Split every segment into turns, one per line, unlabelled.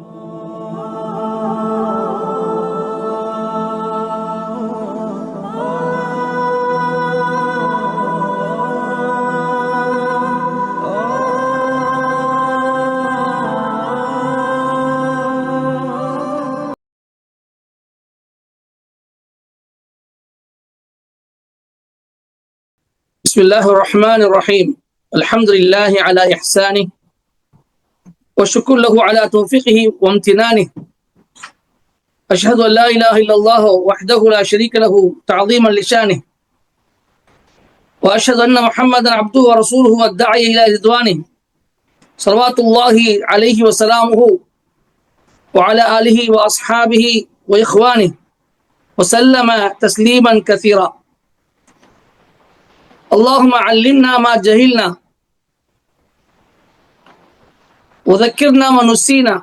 بسم الله الرحمن الرحيم. الحمد لله على إحسانه والشكر له على توفيقه وامتنانه. أشهد أن لا إله إلا الله وحده لا شريك له تعظيما لشانه، وأشهد أن محمدا عبده ورسوله والداعي إلى رضوانه، صلوات الله عليه وسلامه وعلى آله وأصحابه وإخوانه وسلم تسليما كثيرا. اللهم علمنا ما جهلنا وذكرنا ما نسينا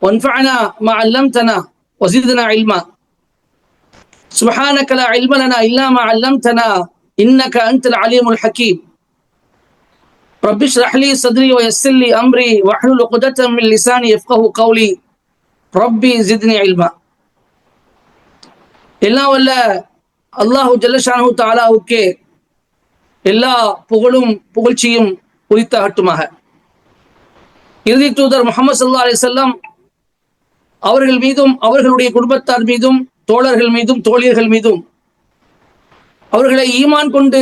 وانفعنا ما علمتنا وزدنا علما. سبحانك لا علم لنا إلا ما علمتنا إنك أنت العليم الحكيم. رب اشرح لي صدري ويسر لي أمري واحلل عقدة من لساني يفقهوا قولي. ربي زدني علما. எல்லாம் வல்ல அல்லாஹு ஜல்லஷானஹு தஆலாவுக்கே எல்லா புகழும் புகழ்ச்சியும் உரித்தாகட்டுமாக. இறுதி தூதர் முஹம்மது ஸல்லல்லாஹு அலைஹி வஸல்லம் அவர்கள் மீதும் அவர்களுடைய குடும்பத்தார் மீதும் தோழர்கள் மீதும் தோழியர்கள் மீதும் அவர்களை ஈமான் கொண்டு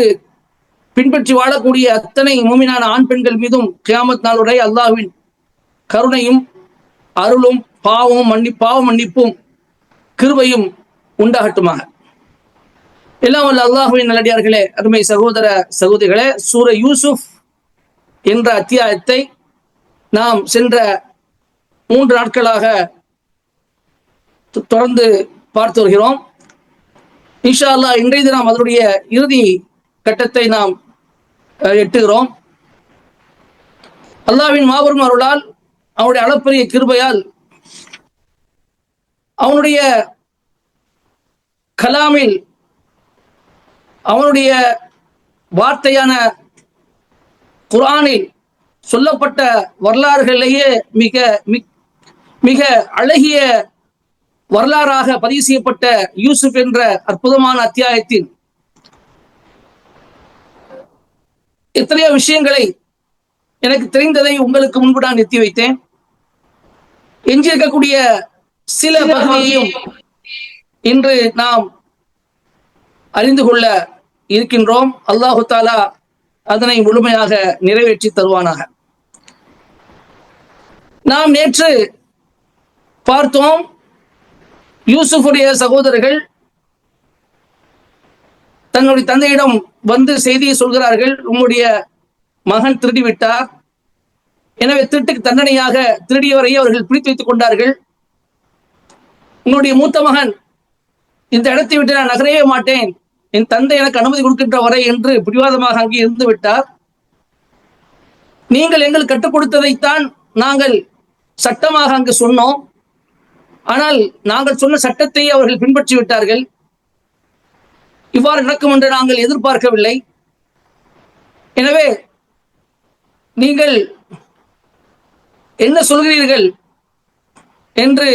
பின்பற்றி வாழக்கூடிய அத்தனை மூமினான ஆண் பெண்கள் மீதும் கியாமத் நாள் வரை அல்லாஹ்வின் கருணையும் அருளும் பாவ மன்னிப்பும் கிருபையும் உண்டாகட்டுமாக. எல்லாம் வல்ல அல்லாஹ்வின் நல்லடியார்களே, அருமை சகோதர சகோதரிகளே, சூரா யூசுப் என்ற அத்தியாயத்தை நாம் சென்ற 3 நாட்களாக தொடர்ந்து பார்த்து வருகிறோம். இன்ஷா அல்லாஹ் இன்றைய தினம் அதனுடைய இறுதி கட்டத்தை நாம் எட்டுகிறோம். அல்லாஹ்வின் மாபெரும் அருளால், அவனுடைய அளப்பரிய கிருபையால், அவனுடைய கலாமில், அவனுடைய வார்த்தையான குர்ஆனில் சொல்லப்பட்ட வரலாறுகளிலேயே மிக மிக அழகிய வரலாறாக பதிவு செய்யப்பட்ட யூசுப் என்ற அற்புதமான அத்தியாயத்தின் எத்தனையோ விஷயங்களை எனக்கு தெரிந்ததை உங்களுக்கு முன்பு நான் நிறுத்தி வைத்தேன். எஞ்சியிருக்கக்கூடிய சில பகுதியையும் இன்று நாம் அறிந்து கொள்ள இருக்கின்றோம். அல்லாஹு தாலா அதனை முழுமையாக நிறைவேற்றி தருவானாக. நாம் நேற்று பார்த்தோம், யூசுஃபுடைய சகோதரர்கள் தன்னுடைய தந்தையிடம் வந்து செய்தியை சொல்கிறார்கள், உங்களுடைய மகன் திருடி விட்டார், எனவே திருட்டுக்கு தண்டனையாக திருடியவரையே அவர்கள் பிடித்து வைத்துக் கொண்டார்கள். உங்களுடைய மூத்த மகன் இந்த இடத்தை விட்டு நான் நகரவே மாட்டேன், என் தந்தை எனக்கு அனுமதி கொடுக்கின்ற வரை என்று பிடிவாதமாக அங்கே இருந்து விட்டார். நீங்கள் எங்கள் கற்றுக் கொடுத்ததைத்தான் நாங்கள் சட்டமாக அங்கு சொன்னோம், ஆனால் நாங்கள் சொன்ன சட்டத்தை அவர்கள் பின்பற்றி விட்டார்கள். இவ்வாறு நடக்கும் என்று நாங்கள் எதிர்பார்க்கவில்லை. எனவே நீங்கள் என்ன சொல்கிறீர்கள் என்று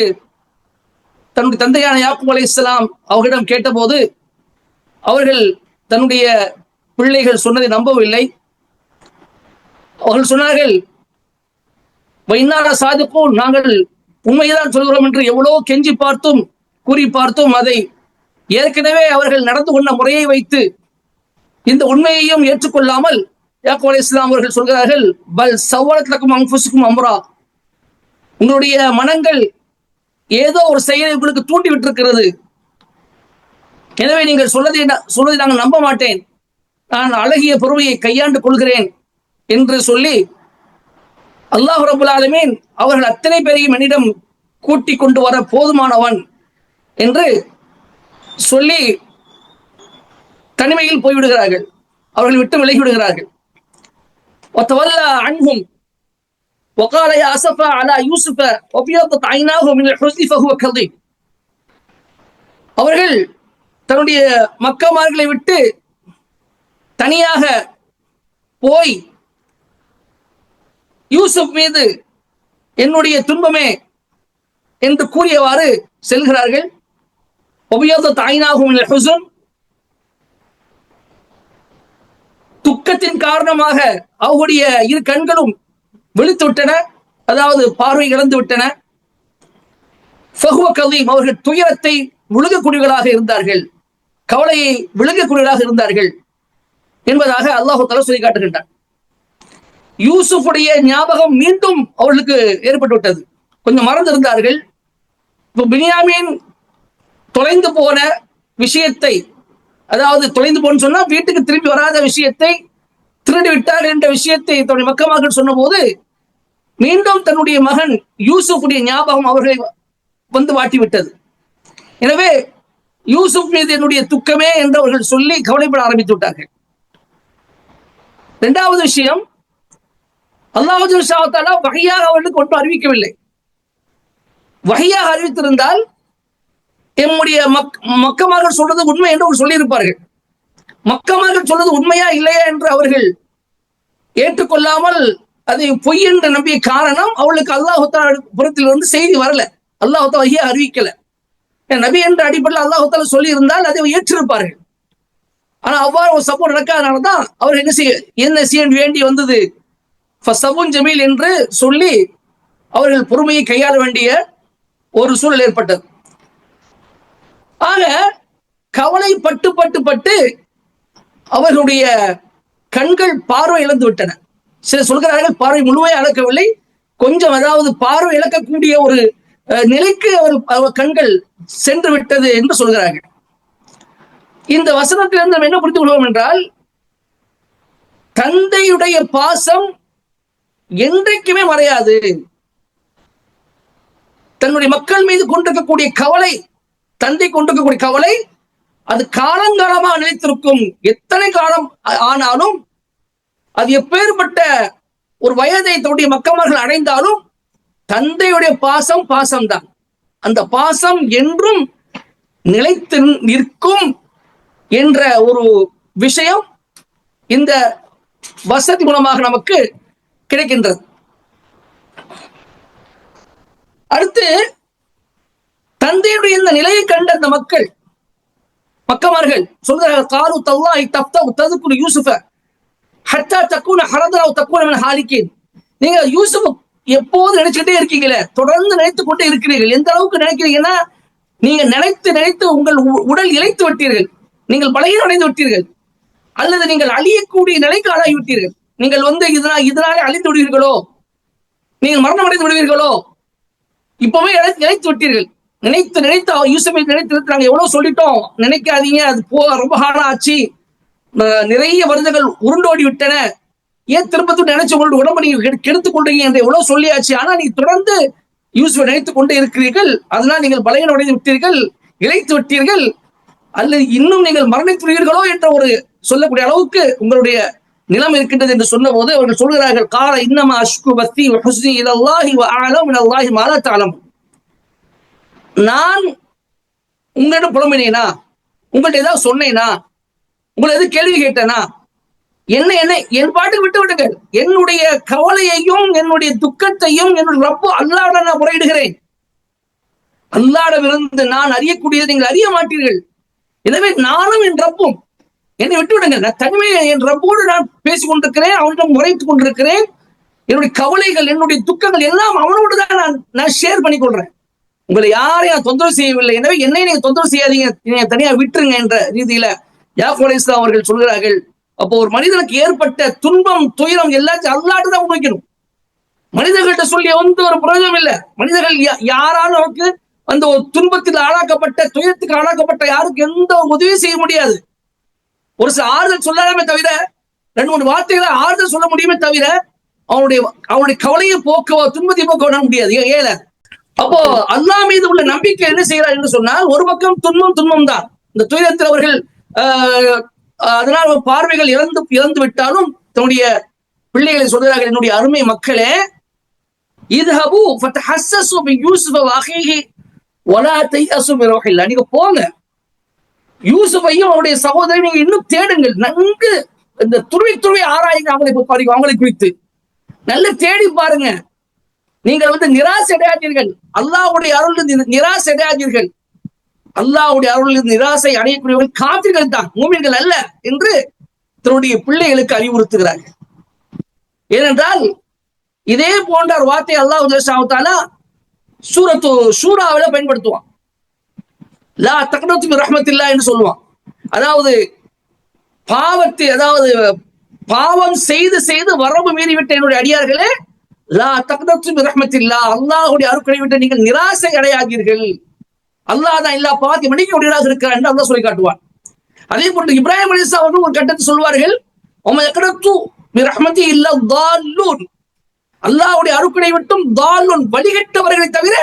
தன்னுடைய தந்தையான யாக்கூப் அலைஹிஸ்ஸலாம் அவர்களிடம் கேட்டபோது அவர்கள் தன்னுடைய பிள்ளைகள் சொன்னதை நம்பவில்லை. அவர்கள் சொன்னார்கள், வைநாட சாதிப்போம், நாங்கள் உண்மைதான் சொல்கிறோம் என்று எவ்வளோ கெஞ்சி பார்த்தும் கூறி பார்த்தும் அதை ஏற்கனவே அவர்கள் நடந்து கொண்ட முறையை வைத்து இந்த உண்மையையும் ஏற்றுக்கொள்ளாமல் யாக்கூப் அலைஹிஸ்ஸலாம் அவர்கள் சொல்கிறார்கள், பல் சவ்வலத் லக்கும் அன்ஃபுசுக்கும் அம்ரா, உங்களுடைய மனங்கள் ஏதோ ஒரு செயலை உங்களுக்கு தூண்டி விட்டிருக்கிறது, எனவே நீங்கள் சொல்வதை நாங்கள் நம்ப மாட்டேன், நான் அழகிய பொறுமையை கையாண்டு கொள்கிறேன் என்று சொல்லி அல்லாஹ் ரப்பல் ஆலமீன் அவர்கள் அத்தனை பேரையும் என்னிடம் கூட்டி கொண்டு வர போதுமானவன் என்று சொல்லி தனிமையில் போய்விடுகிறார்கள், அவர்கள் விட்டு விலகி விடுகிறார்கள். وتولى عنهم وقال يا أسفا على يوسف وابيضت عيناه من الحزن فهو كظيم. அவர்கள் தன்னுடைய மக்காமார்களை விட்டு தனியாக போய் யூசுப் மீது என்னுடைய துன்பமே என்று கூறியவாறு செல்கிறார்கள். துக்கத்தின் காரணமாக அவருடைய இரு கண்களும் விழித்து விட்டன, அதாவது பார்வை இழந்து விட்டன. அவர்கள் துயரத்தை விழுங்கக்கூடியவர்களாக இருந்தார்கள், கவலையை விழுங்கக்கூடியவர்களாக இருந்தார்கள் என்பதாக அல்லாஹ் தஆலா சொல்லி காட்டுகின்றார். யூசுஃபுடைய ஞாபகம் மீண்டும் அவர்களுக்கு ஏற்பட்டு விட்டது, கொஞ்சம் மறந்திருந்தார்கள். இப்போ பின்யாமீன் தொலைந்து போன விஷயத்தை, அதாவது தொலைந்து போன்னு சொன்னா வீட்டுக்கு திரும்பி வராத விஷயத்தை, திருடி விட்டார் என்ற விஷயத்தை தன்னுடைய மக்கள் சொன்ன போது மீண்டும் தன்னுடைய மகன் யூசுஃபுடைய ஞாபகம் அவர்களை வந்து வாட்டி விட்டது. எனவே யூசுப் மீது என்னுடைய துக்கமே என்று அவர்கள் சொல்லி கவலைப்பட ஆரம்பித்து விட்டார்கள். இரண்டாவது விஷயம், அல்லாஹ் வகையாக அவர்களுக்கு ஒன்றும் அறிவிக்கவில்லை. வகையாக அறிவித்திருந்தால் எம்முடைய மக்கமார்கள் சொல்றது உண்மை என்று அவர் சொல்லியிருப்பார்கள். மக்கமார்கள் சொல்றது உண்மையா இல்லையா என்று அவர்கள் ஏற்றுக்கொள்ளாமல் அதை பொய் என்று நம்பிய காரணம், அவளுக்கு அல்லாஹ் புறத்தில் வந்து செய்தி வரல, அல்லாஹ் வகையா அறிவிக்கல. நபி என்ற அடிப்படையில் அல்லாஹ் சொல்லி இருந்தால் அதை ஏற்றிருப்பார்கள். ஆனா அவ்வாறு ஒரு சம்பவம் நடக்காதனாலதான் அவர் என்ன செய்ய வேண்டி வந்தது, ஜமீல் என்று சொல்லி அவர்கள் பொறுமையை கையாள வேண்டிய ஒரு சூழல் ஏற்பட்டது. ஆக கவலை பட்டு பட்டு பட்டு அவர்களுடைய கண்கள் பார்வை இழந்து விட்டன. சிலர் சொல்கிறார்கள் பார்வை முழுமையாக இழக்கவில்லை, கொஞ்சம், அதாவது பார்வை இழக்கக்கூடிய ஒரு நிலைக்கு அவர் கண்கள் சென்று விட்டது என்று சொல்கிறார்கள். இந்த வசனத்திலிருந்து நம்ம என்ன புரிந்து கொள்வோம் என்றால், தந்தையுடைய பாசம் என்றைக்குமே மறையாது. தன்னுடைய மக்கள் மீது கொண்டிருக்கக்கூடிய கவலை, தந்தை கொண்டிருக்கக்கூடிய கவலை, அது காலங்காலமாக நிலைத்திருக்கும். எத்தனை காலம் ஆனாலும், அது எப்பேற்பட்ட ஒரு வயதை தன்னுடைய மக்கள் அடைந்தாலும் தந்தையுடைய பாசம் பாசம்தான். அந்த பாசம் என்றும் நிலைத்து நிற்கும் என்ற ஒரு விஷயம் இந்த வசதி மூலமாக நமக்கு கிடைக்கின்றது. அடுத்து, தந்தையுடைய இந்த நிலையை கண்ட அந்த மக்கமார்கள் சொல்கிறார்கள், காலு தல்லாஹி தஃப்தஹு தذكر யூசுஃப ஹத்தா தக்கூன ஹரதன் அவ் தக்கூன மின் ஹாலிகின். நீங்க யூசுப் எப்போது நினைச்சுக்கிட்டே இருக்கீங்களே, தொடர்ந்து நினைத்துக் கொண்டே இருக்கிறீர்கள். எந்த அளவுக்கு நினைக்கிறீங்கன்னா, நீங்க நினைத்து நினைத்து உங்கள் உடல் இழைத்து விட்டீர்கள், நீங்கள் பலகீனம் அடைந்து விட்டீர்கள், அல்லது நீங்கள் அழியக்கூடிய நிலைக்கு ஆளாகி விட்டீர்கள். நீங்கள் இதனாலே அழிந்து விடுவீர்களோ, நீங்கள் மரணம் அடைந்து விடுவீர்களோ, இப்பவே நினைத்து விட்டீர்கள். நினைத்து நினைத்து யூசுஃபை நினைத்து நாங்க எவ்வளவு சொல்லிட்டோம், நினைக்காதீங்க, அது ரொம்ப காலம் ஆச்சு, நிறைய வருடங்கள் உருண்டோடி விட்டன, ஏன் திரும்ப நினைச்சு உங்களுடைய உடம்பு நீங்க கெடுத்துக் கொள்றீங்க என்று எவ்வளவு சொல்லியாச்சு. ஆனா நீ தொடர்ந்து யூசுஃபை நினைத்துக் கொண்டே இருக்கிறீர்கள், அதனால் நீங்கள் பலகீனம் அடைந்து விட்டீர்கள், இழைத்து விட்டீர்கள், அல்லது இன்னும் நீங்கள் மரணித்துவீர்களோ என்ற ஒரு சொல்லக்கூடிய அளவுக்கு உங்களுடைய நிலம் இருக்கின்றது என்று சொன்ன போது அவர்கள் சொல்கிறார்கள், கால இன்னமா அஷ்கு பத்தி ஹுஸ்னி இலல்லாஹி வ அஅலம் மினல்லாஹி மா லா தஅலம். நான் உங்களிடம் புலம்பினேனா, உங்கள்ட்ட ஏதாவது சொன்னேனா, உங்களை எது கேள்வி கேட்டேனா, என்ன என் பாட்டுக்கு விட்டு விடுங்கள். என்னுடைய கவலையையும் என்னுடைய துக்கத்தையும் என்னுடைய ரப்பு அல்லாஹ்விட நான் முறையிடுகிறேன். அல்லாஹ்விடமிருந்து நான் அறியக்கூடியதை நீங்கள் அறிய மாட்டீர்கள். எனவே நானும் என் ரப்பும், என்னை விட்டு விடுங்க. நான் தனிமையை என் ரப்போடு நான் பேசிக் கொண்டிருக்கிறேன், அவனிடம் முறைத்துக் கொண்டிருக்கிறேன். என்னுடைய கவலைகள், என்னுடைய துக்கங்கள் எல்லாம் அவனோடு தான் நான் ஷேர் பண்ணி கொள்றேன். உங்களை யாரையும் தொந்தரவு செய்யவில்லை, எனவே என்னை நீங்க தொந்தரவு செய்யாதீங்க, நீங்க தனியா விட்டுருங்க என்ற ரீதியில யாக்கூப் அலைஹிஸ்ஸலாம் அவர்கள் சொல்கிறார்கள். அப்போ ஒரு மனிதனுக்கு ஏற்பட்ட துன்பம், துயரம் எல்லாத்தையும் அல்லாஹ்ட்ட தான் வைக்கணும். மனிதர்கள்ட்ட சொல்லி ஒரு பிரயோஜனம் இல்லை. மனிதர்கள் யாராலும் நமக்கு அந்த ஒரு துன்பத்தில் ஆளாக்கப்பட்ட, துயரத்துக்கு ஆளாக்கப்பட்ட யாருக்கு எந்த உதவியும் செய்ய முடியாது. ஒரு சில ஆறுதல் சொல்லலாமே தவிர, 2-3 வார்த்தைகளை ஆறுதல் சொல்ல முடியுமே தவிர, அவனுடைய கவலையை போக்கவோ துன்பத்தை போக்க முடியாது, ஏல. அப்போ அல்லாஹ் மீது உள்ள நம்பிக்கை என்ன செய்யறார் என்று சொன்னால், ஒரு பக்கம் துன்பம் தான். இந்த துயரத்தில் அவர்கள் அதனால் பார்வைகள் இறந்து விட்டாலும் தன்னுடைய பிள்ளைகளை சொல்கிறார்கள், என்னுடைய அருமை மக்களே, இத்ஹபு ஃபதஹஸ்ஸஸு பி யூசுஃப வ அஹீஹி வலா தயஸு மின் ரூஹில்லாஹ். நீங்க போங்க, யூசுஃபையும் அவருடைய சகோதரரை நீங்க இன்னும் தேடுங்கள், நன்கு இந்த துருவி ஆராயுங்க, அவங்களை குறித்து நல்ல தேடி பாருங்க. நீங்கள் வந்து நிராசை அடையாதீர்கள், அல்லாஹ்வுடைய அருள் நிராசை அடையாதீர்கள். அல்லாஹ்வுடைய அருள் நிராசை அடையக்கூடியவர்கள் காபிர்கள் தான், மூமின்கள் அல்ல என்று தன்னுடைய பிள்ளைகளுக்கு அறிவுறுத்துகிறார்கள். ஏனென்றால் இதே போன்ற ஒரு வார்த்தை அல்லாஹ் ஜல்லல்லாஹு தஆலா சூரத்து ஷூராவில பயன்படுத்துவான். லா தக்னது மின் ரஹ்மத்தில்லாஹ் என்று சொல்லுவான். அதாவது பாவத்தை, அதாவது பாவம் செய்து செய்து வரம்பு மீறிவிட்ட என்னுடைய அடியார்களே, லா தக்னது மின் ரஹ்மத்தில்லாஹ், அல்லாஹ்வுடைய அருட்கொடை விட்டு நீங்கள் நிராசை அடையாதீர்கள், அல்லாஹ் தான் எல்லா பாவத்தையும் மன்னிக்கக்கூடியவனாக இருக்கிறார் என்று அல்லாஹ் சொல்லி காட்டுவான். அதே போன்று இப்ராஹிம் அலைஹிஸ்ஸலாம் அவர்கள் ஒரு கட்டத்தில் சொல்வார்கள், உம்ம யக்னது மின் ரஹ்மத்தி இல்லா தால்லூன், அல்லாஹ்வுடைய அருட்கொடை விட்டும் தால்லூன் வழிகட்டவர்களை தவிர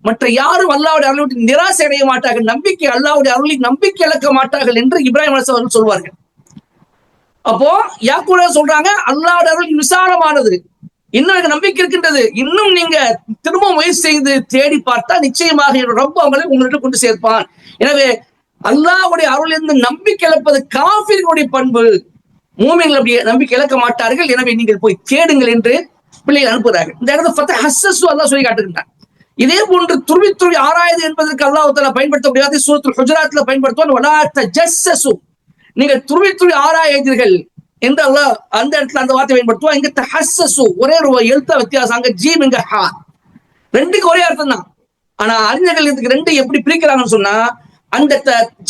மற்ற யாரும் அல்லாஹ்வுடைய அருளை விட்டு நிராசை அடைய மாட்டார்கள், நம்பிக்கை அல்லாஹ்வுடைய அருளில் நம்பிக்கை இழக்க மாட்டார்கள் என்று இப்ராஹிம் அலைஹிஸ்ஸலாம் அவர்கள் சொல்வார்கள். அப்போ யாக்கூப் சொல்றாங்க, அல்லாஹ்வுடைய அருள் விசாலமானது, இன்னும் எனக்கு நம்பிக்கை இருக்கின்றது, இன்னும் நீங்க திரும்ப முயற்சி செய்து தேடி பார்த்தா நிச்சயமாக ரப்ப அவங்களை உங்கள்கிட்ட கொண்டு சேர்ப்பான். எனவே அல்லாஹ்வுடைய அருள் இருந்து நம்பிக்கை இழப்பது காஃபிர்களுடைய பண்பு, மூமின்கள் அப்படி நம்பிக்கை இழக்க மாட்டார்கள். எனவே நீங்கள் போய் தேடுங்கள் என்று பிள்ளைகள் அனுப்புகிறார்கள். இந்த இடத்துல ஃபத ஹஸ்ஸஸு அல்லாஹ் சொல்லி காட்டுகின்றான். இதே போன்று துருவி துருவி ஆராய்வது என்பதற்கு அல்லாஹ் தஆலா பயன்படுத்தக்கூடிய சூரத்துல் ஹுஜராத்ல பயன்படுத்துவான், வலா தஜஸ்ஸஸு, நீங்கள் துருவி துருவி ஆராய்வீர்கள் என்று அல்லாஹ் அந்த இடத்துல அந்த வார்த்தை பயன்படுத்துவான். இங்க தஹஸ்ஸஸு ஒரே ஒரு எழுத்த வித்தியாசம், அங்க ஜீம் இங்க ஹா, ரெண்டுக்கு ஒரே அர்த்தம் தான். ஆனா அறிஞர்கள் இதுக்கு ரெண்டு எப்படி பிரிக்கிறாங்கன்னு சொன்னா, அந்த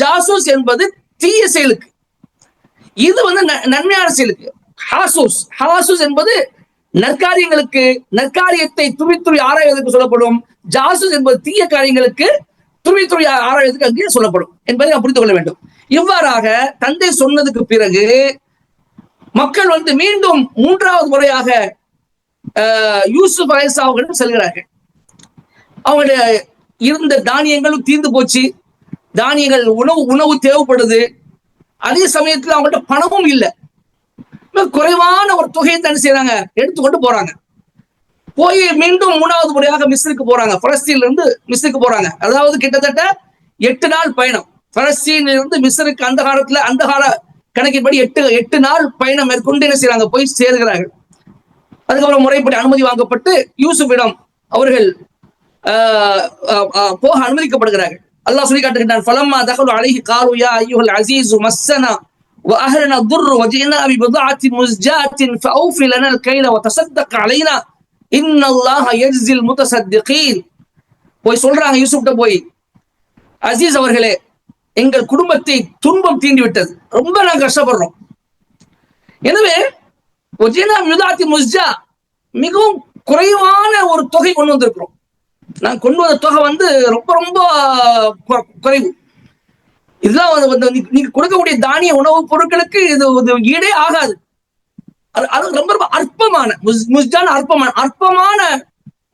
ஜாசூஸ் என்பது தீய செயலுக்கு, இது வந்து நன்மையான செயலுக்கு. ஹாசூஸ் ஹாசூஸ் என்பது நற்காரியங்களுக்கு, நற்காரியத்தை துருவி துருவி ஆராய்வதற்கு சொல்லப்படும். ஜாசூஸ் என்பது தீய காரியங்களுக்கு துருவி துருவி ஆராய்வதற்கு அங்கே சொல்லப்படும் என்பதை புரிந்து கொள்ள வேண்டும். இவ்வாறாக தந்தை சொன்னதுக்கு பிறகு மக்கள் வந்து மீண்டும் மூன்றாவது முறையாக யூசுப் அலைஹிஸ்ஸலாம் அவர்களிடம் செல்கிறார்கள். அவங்களுடைய இருந்த தானியங்களும் தீர்ந்து போச்சு, தானியங்கள் உணவு தேவைப்படுது. அதே சமயத்தில் அவங்கள்ட்ட பணமும் இல்லை, குறைவான ஒரு தொகையை தான் செய்யறாங்க, எடுத்துக்கொண்டு போறாங்க. போய் மீண்டும் மூணாவது முறையாக மிஸ்ருக்கு போறாங்க, பலஸ்தீன்ல இருந்து மிஸ்ருக்கு போறாங்க. அதாவது கிட்டத்தட்ட 8 நாள் பயணம். பலஸ்தீன்ல இருந்து மிஸ்ருக்கு அந்த கால கணக்கின்படி 8 நாள் பயணம் மேற்கொண்டு என்ன செய்யறாங்க, போய் சேர்கிறார்கள். அதுக்கப்புறம் முறைப்படி அனுமதி வாங்கப்பட்டு யூசுஃபிடம் அவர்கள் போக அனுமதிக்கப்படுகிறார்கள். அல்லாஹ் சொல்லி காட்டுகின்றான், ஃபலம்மா தகலு அலைஹி காலு யா அய்யுஹல் அஸீஸு மஸ்ஸனா وأهلنا الضر وجئنا ببضاعة مزجاة فأوف لنا الكيل وتصدق علينا إن الله يجزي المتصدقين. போய் சொல்றாங்க யூசுப்ட்ட போய், அசீஸ் அவர்களே, எங்கள் குடும்பத்தை துன்பம் தீண்டி விட்டது, ரொம்ப நாங்க கஷ்டப்படுறோம். எனவே மிகவும் குறைவான ஒரு தொகை கொண்டு வந்திருக்கிறோம். நான் கொண்டு வந்த தொகை வந்து ரொம்ப ரொம்ப குறைவு. இதெல்லாம் நீங்க கொடுக்கக்கூடிய தானிய உணவுப் பொருட்களுக்கு இது ஈடே ஆகாது. அது ரொம்ப ரொம்ப அற்பமான அற்பமான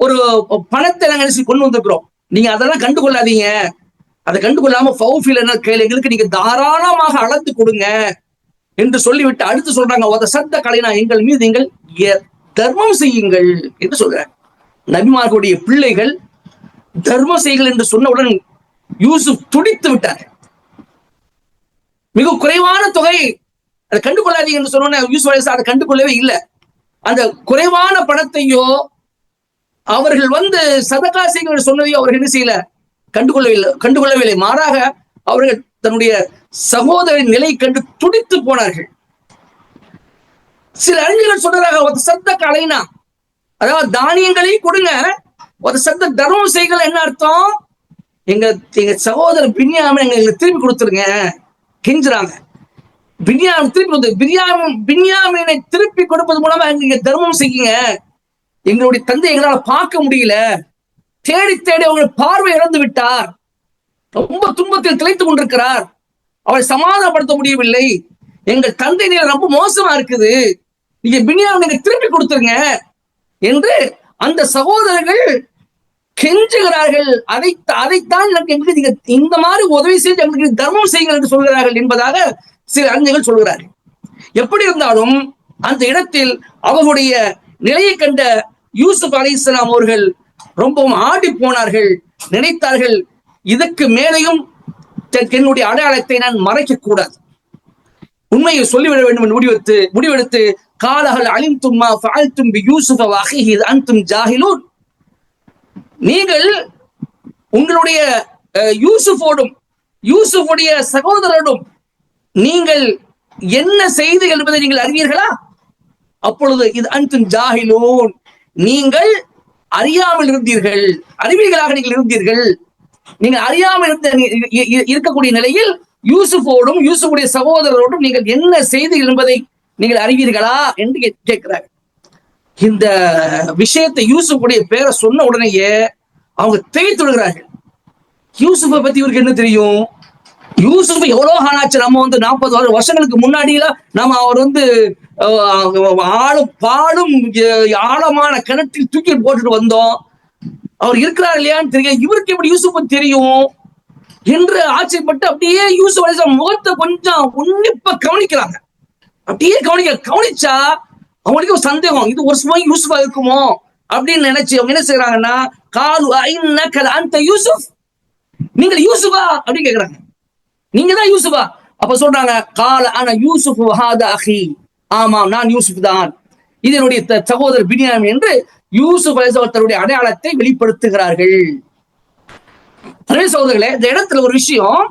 ஒரு பணத்தை நாங்க கொண்டு வந்திருக்கிறோம். நீங்க அதெல்லாம் கண்டுகொள்ளாதீங்க, அதை கண்டுகொள்ளாம எங்களுக்கு நீங்க தாராளமாக அளந்து கொடுங்க என்று சொல்லிவிட்டு அடுத்து சொல்றாங்க, சத்த கலைனா எங்கள் மீது நீங்கள் தர்மம் செய்யுங்கள் என்று சொல்றாங்க. நபிமார்களுடைய பிள்ளைகள் தர்மம் செய்யுங்கள் என்று சொன்னவுடன் யூசுப் துடித்து விட்டார். மிக குறைவான தொகை, அதை கண்டுகொள்ளாதீங்க என்று சொன்ன யூசுப் அலைஹிஸ்ஸலாம் அதை கண்டுகொள்ளவே இல்லை. அந்த குறைவான பணத்தையோ அவர்கள் வந்து சதகா செய்யுங்கள் சொன்னதையோ அவர்கள் என்ன செய்யல, கண்டுகொள்ளவில்லை. மாறாக அவர்கள் தன்னுடைய சகோதரின் நிலை கண்டு துடித்து போனார்கள். சில அறிஞர்கள் சொல்றாங்க, ஒரு சத்த கலைனா, அதாவது தானியங்களை கொடுங்க, ஒரு சத்த தர்மம் செய்கள். என்ன அர்த்தம், எங்க சகோதரர் பின்யாமினை எங்களுக்கு திருப்பி கொடுத்துருங்க கெஞ்சுறாங்க. பின்யாமினை திருப்பி கொடுப்பது மூலமா எங்க தர்மம் செய்யுங்க, எங்களுடைய தந்தை எங்களால் பார்க்க முடியல, தேடி தேடி அவங்களை பார்வை இழந்து விட்டார், ரொம்ப துன்பத்தில் திளைத்துக் கொண்டிருக்கிறார், அவரை சமாதானப்படுத்த முடியவில்லை, எங்கள் தந்தை நிலை ரொம்ப மோசமா இருக்குது, நீங்க பின்யாமினை திருப்பி கொடுத்துருங்க என்று அந்த சகோதரர்கள் கெஞ்சுகிறார்கள். அதைத்தான் எங்களுக்கு நீங்க இந்த மாதிரி உதவி செய்து எங்களுக்கு தர்மம் செய்யுங்கள் என்று சொல்கிறார்கள் என்பதாக சில அறிஞர்கள் சொல்கிறார்கள். எப்படி இருந்தாலும் அந்த இடத்தில் அவர்களுடைய நிலையை கண்ட யூசுப் அலைஹிஸ்ஸலாம் அவர்கள் ரொம்பவும் ஆடி போனார்கள். நினைத்தார்கள், இதுக்கு மேலையும் என்னுடைய அடையாளத்தை நான் மறைக்க கூடாது, உண்மையை சொல்லிவிட வேண்டும் என்று முடிவெடுத்து காலஹல் அலிம்தும் மா ஃபஅல்தும் பி யூசுஃப வ அஹீஹி அன்தும் ஜாஹிலூன், நீங்கள் உங்களுடைய யூசுஃபோடும் யூசுஃபுடைய சகோதரனும் நீங்கள் என்ன செய்தீர்கள் என்பதை நீங்கள் அறிவீர்களா? அப்பொழுது இது அன்தும் ஜாஹிலூன், நீங்கள் அறியாமல் இருந்தீர்கள், அறிவியலாக நீங்கள் இருந்தீர்கள். நீங்கள் அறியாமல் இருக்கக்கூடிய நிலையில் யூசுஃபோடும் யூசுஃபுடைய சகோதரரோடும் நீங்கள் என்ன செய்தீர்கள் என்பதை நீங்கள் அறிவீர்களா என்று கேட்கிறார். இந்த விஷயத்தை யூசுஃபுடைய பேரை சொன்ன உடனேயே அவங்க திகைத்து விடுகிறார்கள். யூசுஃபை பத்தி இவருக்கு என்ன தெரியும்? யூசுஃப் எவ்வளவு ஆனாச்சு, நம்ம 40 வருஷங்களுக்கு முன்னாடியில நம்ம அவர் ஆளும் பாலும் ஆழமான கிணற்றில் தூக்கி போட்டுட்டு வந்தோம், அவர் இருக்கிறார் இல்லையான்னு தெரியும், இவருக்கு எப்படி யூசுஃப் தெரியும் என்று ஆச்சரியப்பட்டு அப்படியே யூசுப் அலைஹிஸ்ஸலாம் முகத்தை கொஞ்சம் உன்னிப்பா கவனிக்கிறாங்க. அப்படியே கவனிச்சா அவங்களுக்கு ஒரு சந்தேகம், இது ஒரு சும்மா யூசுஃபா இருக்குமோ அப்படின்னு நினைச்சு அவங்க என்ன செய்யறாங்கன்னா, காலு ஐன்னக அன்த யூசுப், நீங்கள் யூசுஃபா அப்படின்னு கேக்குறாங்க. நீங்க தான் யூசுஃபா? அப்ப சொல்றாங்க, கால அன யூசுப் ஹாதா அஹி, ஆமாம் நான் யூசுப் தான், இது என்னுடைய சகோதரர் பின்யாமின் என்று யூசுப் அலைஹிஸ்ஸலாம் தன்னுடைய அடையாளத்தை வெளிப்படுத்துகிறார்கள். சகோதரர்களே, இந்த இடத்துல ஒரு விஷயம்,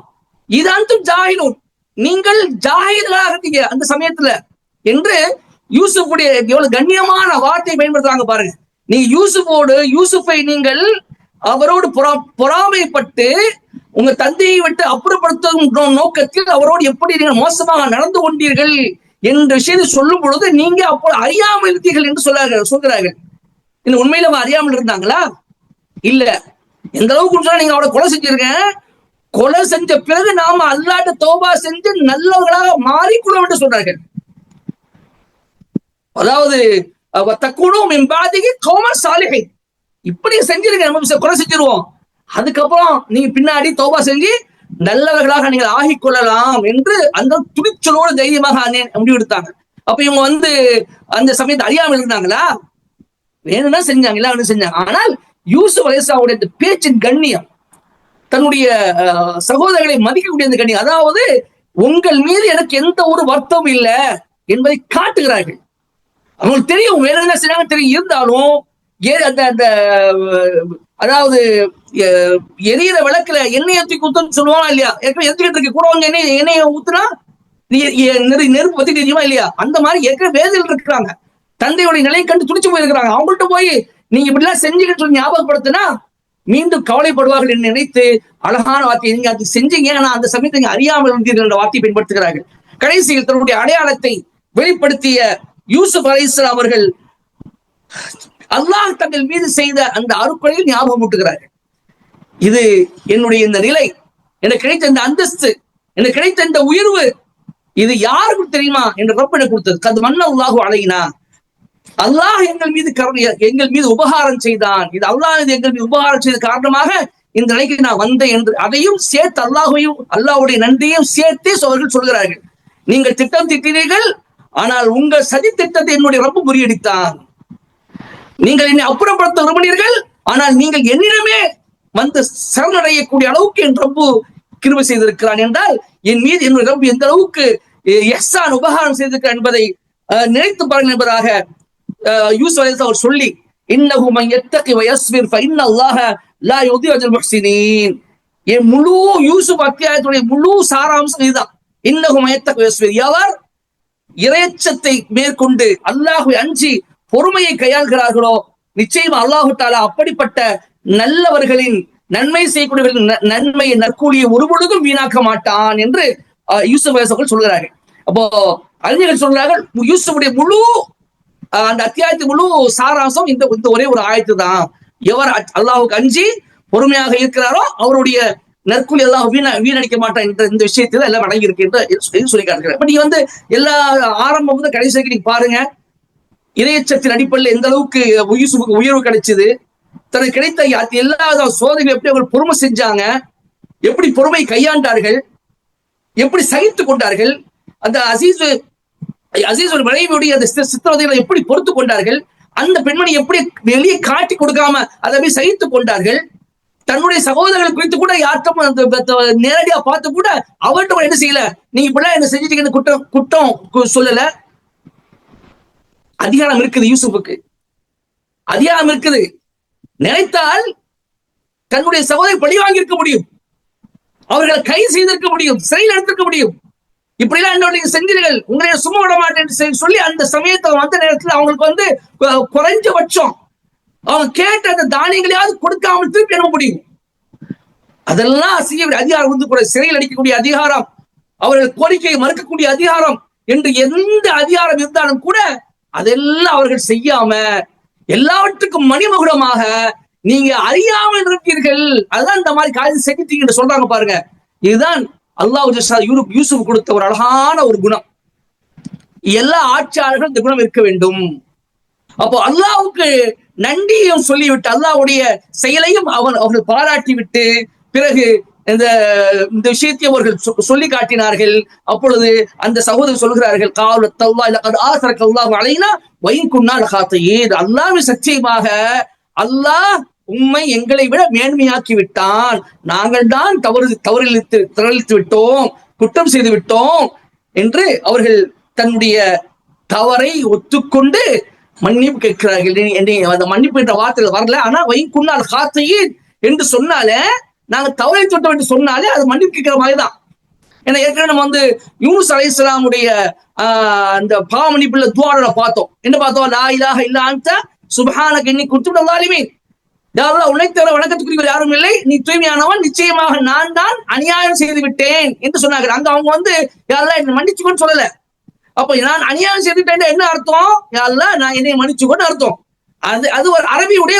இது அன்தும் ஜாஹிலூன், நீங்கள் ஜாஹிலாக இருந்தீங்க அந்த சமயத்துல என்று யூசுஃபுடைய எவ்வளவு கண்ணியமான வார்த்தையை பயன்படுத்துறாங்க பாருங்க. நீங்க யூசுஃபை நீங்கள் அவரோடு பொறாமைப்பட்டு உங்க தந்தையை விட்டு அப்புறப்படுத்தும் நோக்கத்தில் அவரோடு எப்படி நீங்கள் மோசமாக நடந்து கொண்டீர்கள் என்ற விஷயத்தை சொல்லும் பொழுது நீங்க அப்போ அறியாமல் இருந்தீர்கள் என்று சொல்கிறார்கள். இந்த உண்மையில அவங்க அறியாமல் இருந்தாங்களா? இல்ல. எந்த அளவுக்கு நீங்க அவரை கொலை செஞ்சிருக்கேன், கொலை செஞ்ச பிறகு நாம அல்லாஹ்ட்ட தௌபா செஞ்சு நல்லவர்களாக மாறிக்கொள்ளும் என்று சொல்றார்கள். அதாவது தக்குனும் எம்பாதிக்கு கௌம சாலிஹீன், இப்படி செஞ்சிருக்க, நம்ம கொலை செஞ்சிருவோம், அதுக்கப்புறம் நீங்க பின்னாடி தௌபா செஞ்சு நல்லவர்களாக நீங்கள் ஆகிக் கொள்ளலாம் என்று அந்த துணிச்சலோடு தைரியமாக முடிவெடுத்தாங்க. அப்ப இவங்க அந்த சமயத்தை அறியாமல் இருந்தாங்களா? வேணும்னா செஞ்சாங்க, எல்லாம் செஞ்சாங்க. ஆனால் யூசுப் அலைஹிஸ்ஸலாமுடைய பேச்சின் கண்ணியம், தன்னுடைய சகோதரர்களை மதிக்கக்கூடிய அந்த கண்ணியம், அதாவது உங்கள் மீது எனக்கு எந்த ஒரு வருத்தமும் இல்லை என்பதை காட்டுகிறார்கள். அவங்களுக்கு தெரியும் வேற என்ன செஞ்சாங்க தெரியும், இருந்தாலும் அந்த அதாவது எரியிற விளக்குல எண்ணெய் ஊத்தி குத்துன்னு சொல்லுவாங்க இல்லையா, எரிஞ்சுக்கிட்டு இருக்கு, கூட வந்து எண்ணெயை ஊத்துனா நெருப்பு பத்தி தெரியுமா இல்லையா, அந்த மாதிரி ஏற்கனவே வேதனையில் இருக்கிறாங்க, தந்தையுடைய நிலையை கண்டு துடிச்சு போயிருக்கிறாங்க. அவங்கள்ட்ட போய் நீங்க இப்படி எல்லாம் செஞ்சுக்கிட்டு சொல்லி ஞாபகப்படுத்தினா மீண்டும் கவலைப்படுவார்கள் என்று நினைத்து அழகான வார்த்தையை நீங்க அது செஞ்சீங்க, ஆனா அந்த சமயத்தை நீங்க அறியாமல் இருந்தீர்கள் என்ற வார்த்தையை பயன்படுத்துகிறார்கள். கடைசியில் தன்னுடைய அடையாளத்தை வெளிப்படுத்திய யூசுப் அலைஹிஸ்ஸலாம் அவர்கள் அல்லாஹ் தங்கள் மீது செய்த அந்த அருட்கொடையில் ஞாபகம் ஊட்டுகிறார்கள். இது என்னுடைய இந்த நிலை, எனக்கு கிடைத்த இந்த அந்தஸ்து, எனக்கு கிடைத்த இந்த உயர்வு, இது யாருக்கு தெரியுமா என்று ரப்ப எனக்கு கொடுத்தது. கது மன்னல்லாஹு அலைனா, அல்லாஹ் எங்கள் மீது உபகாரம் செய்தான், இது அல்லாஹ் எங்கள் மீது உபகாரம் செய்த காரணமாக இந்த நிலைக்கு நான் வந்தேன் என்று அதையும் சேர்த்து அல்லாஹ்வுடைய நன்றியையும் சேர்த்தே அவர்கள் சொல்கிறார்கள். நீங்கள் திட்டம் திட்டினீர்கள், ஆனால் உங்கள் சதி திட்டத்தை என்னுடைய ரப்பு முறியடித்தான். நீங்கள் என்னை அப்புறப்படுத்த விரும்பினீர்கள், ஆனால் நீங்கள் என்னிடமே வந்து சரணடையக்கூடிய அளவுக்கு என் ரப்பு கிருபை செய்திருக்கிறான் என்றால் என் மீது என்னுடைய ரப்பு எந்த அளவுக்கு இஹ்சான் உபகாரம் செய்திருக்கிறார் என்பதை நினைத்து பாருங்கள் என்பதாக யூசுப் அலைஹிஸ்ஸலாம் அவர் சொல்லி, இன்னஹு மன் யத்தகி வ யஸ்பிர் ஃபஇன்னல்லாஹ லா யுதிஉ அஜ்ரல் முஹ்சினீன். என் முழு யூசுப் அத்தியாயத்துடைய முழு சாராம்சம் இதுதான். இன்னஹு மன் யத்தகி வ யஸ்பிர், எவர் இறைச்சத்தை மேற்கொண்டு அல்லாஹ்வை அஞ்சி பொறுமையை கையாள்கிறார்களோ நிச்சயம் அல்லாஹு தஆலா அப்படிப்பட்ட நல்லவர்களின் நன்மை செய்யக்கூடியவர்களின் நன்மையை நற்கூலியை ஒரு பொழுதும் வீணாக்க மாட்டான் என்று யூசுப் அலைஹிஸ்ஸலாம் சொல்கிறார்கள். அப்போ அறிஞர்கள் சொல்றார்கள், யூசுஃபுடைய முழு அந்த அத்தியாயத்தின் முழு சாராம்சம் இந்த ஒரே ஒரு ஆயத்து தான். எவர் அல்லாஹுக்கு அஞ்சி பொறுமையாக இருக்கிறாரோ அவருடைய நற்கூலி அல்லாஹ் வீணடிக்க மாட்டான் என்ற இந்த விஷயத்துல எல்லாம் அடங்கி இருக்கு என்று சொல்லி காட்டுகிறார். இப்ப நீங்க எல்லா ஆரம்பம் கடைசி வரைக்கும் நீங்க பாருங்க, இறையச்சத்தின் அடிப்படையில் எந்த அளவுக்கு யூசுஃபுக்கு உயர்வு கிடைச்சது, தனக்கு கிடைத்த எல்லா சோதனைகளும் எப்படி அவர்கள் பொறுமை செஞ்சாங்க, எப்படி பொறுமை கையாண்டார்கள், எப்படி சகித்து கொண்டார்கள், அந்த அசீஸ் ஒரு மனைவியுடைய அந்த சித்திரவதைகளை எப்படி பொறுத்து கொண்டார்கள், அந்த பெண்மணி எப்படி வெளியே காட்டி கொடுக்காம அதை போய் சகித்து கொண்டார்கள், தன்னுடைய சகோதரர்கள் குறித்து கூட யார்ட்டும் நேரடியா பார்த்து கூட அவர்கிட்ட என்ன செய்யல, நீங்க இப்படிலாம் என்ன செஞ்சுட்டீங்கன்னு குற்றம் சொல்லல. அதிகாரம் இருக்குது, யூசுஃபுக்கு அதிகாரம் இருக்குது. நினைத்தால் தன்னுடைய சகோதரி பழி வாங்கியிருக்க முடியும், அவர்களை கைது செய்திருக்க முடியும், சிறையில் எடுத்திருக்க முடியும். இப்படிலாம் என்னுடைய செஞ்சீர்கள், உங்களை சும்மா விட மாட்டேன்னு சொல்லி அந்த சமயத்தை வந்த நேரத்தில் அவங்களுக்கு வந்து குறைஞ்சபட்சம் அவங்க கேட்ட அந்த தானியங்களையாவது கொடுக்காமல் திருப்பி அனுப்ப முடியும். அதெல்லாம் செய்ய அதிகாரம் வந்து கூட சிறையில் அடிக்கக்கூடிய அதிகாரம், அவர்கள் கோரிக்கையை மறுக்கக்கூடிய அதிகாரம் என்று எந்த அதிகாரம் இருந்தாலும் கூட அதெல்லாம் அவர்கள் செய்யாம எல்லாவற்றுக்கும் மணிமகுடமாக நீங்க அறியாமல் இருப்பீர்கள், அதுதான் இந்த மாதிரி காரியம் செஞ்சிட்டீங்கன்னு சொல்றாங்க பாருங்க. இதுதான் அல்லாஹ் யூசுப் கொடுத்த ஒரு அழகான ஒரு குணம். எல்லா ஆட்சியாளர்களும் இந்த குணம் இருக்க வேண்டும். அப்போ அல்லாஹ்வுக்கு நன்றியும் சொல்லிவிட்டு அல்லாஹ்வுடைய செயலையும் அவர்கள் பாராட்டி விட்டு பிறகு இந்த விஷயத்தை அவர்கள் சொல்லி காட்டினார்கள். அப்பொழுது அந்த சகோதரர் சொல்கிறார்கள், அல்லாஹ்வின் சத்தியமாக அல்லாஹ் உம்மை எங்களை விட மேன்மையாக்கி விட்டான், நாங்கள் தான் தவறித்து விட்டோம், குற்றம் செய்து விட்டோம் என்று அவர்கள் தன்னுடைய தவறை ஒத்துக்கொண்டு மன்னிப்பு கேட்கிறார்கள். அந்த மன்னிப்பு என்ற வார்த்தையில் வரல, ஆனா வைகுன்னால் காத்தையே என்று சொன்னாலே, நாங்க தவறை தொட்டோம் என்று சொன்னாலே அது மன்னிப்பு கேட்கிற மாதிரிதான். ஏன்னா ஏற்கனவே நம்ம வந்து யூனுஸ் அலைஹிஸ்ஸலாமுடைய அந்த பாவ மன்னிப்புல துஆல பார்த்தோம். என்ன பார்த்தோம்? லா இலாஹ இல்லா அன்த சுப்ஹானக இன்னி குன்து மினல் ஸாலிமீன். யா அல்லாஹ், உன்னை தவிர வணக்கத்துக்குரியவர் யாரும் இல்லை, நீ தூய்மையானவன், நிச்சயமாக நான் தான் அநியாயம் செய்து விட்டேன் என்று சொன்னார்கள். அங்க அவங்க வந்து யா அல்லாஹ் என்னை மன்னிச்சுக்கோன்னு சொல்லல. அப்ப நான் அநியாயம் செய்துட்டேன் என்ன அர்த்தம்? யா அல்லாஹ் நான் என்னை மன்னிச்சுக்கோன்னு அர்த்தம். அது ஒரு அரபியுடைய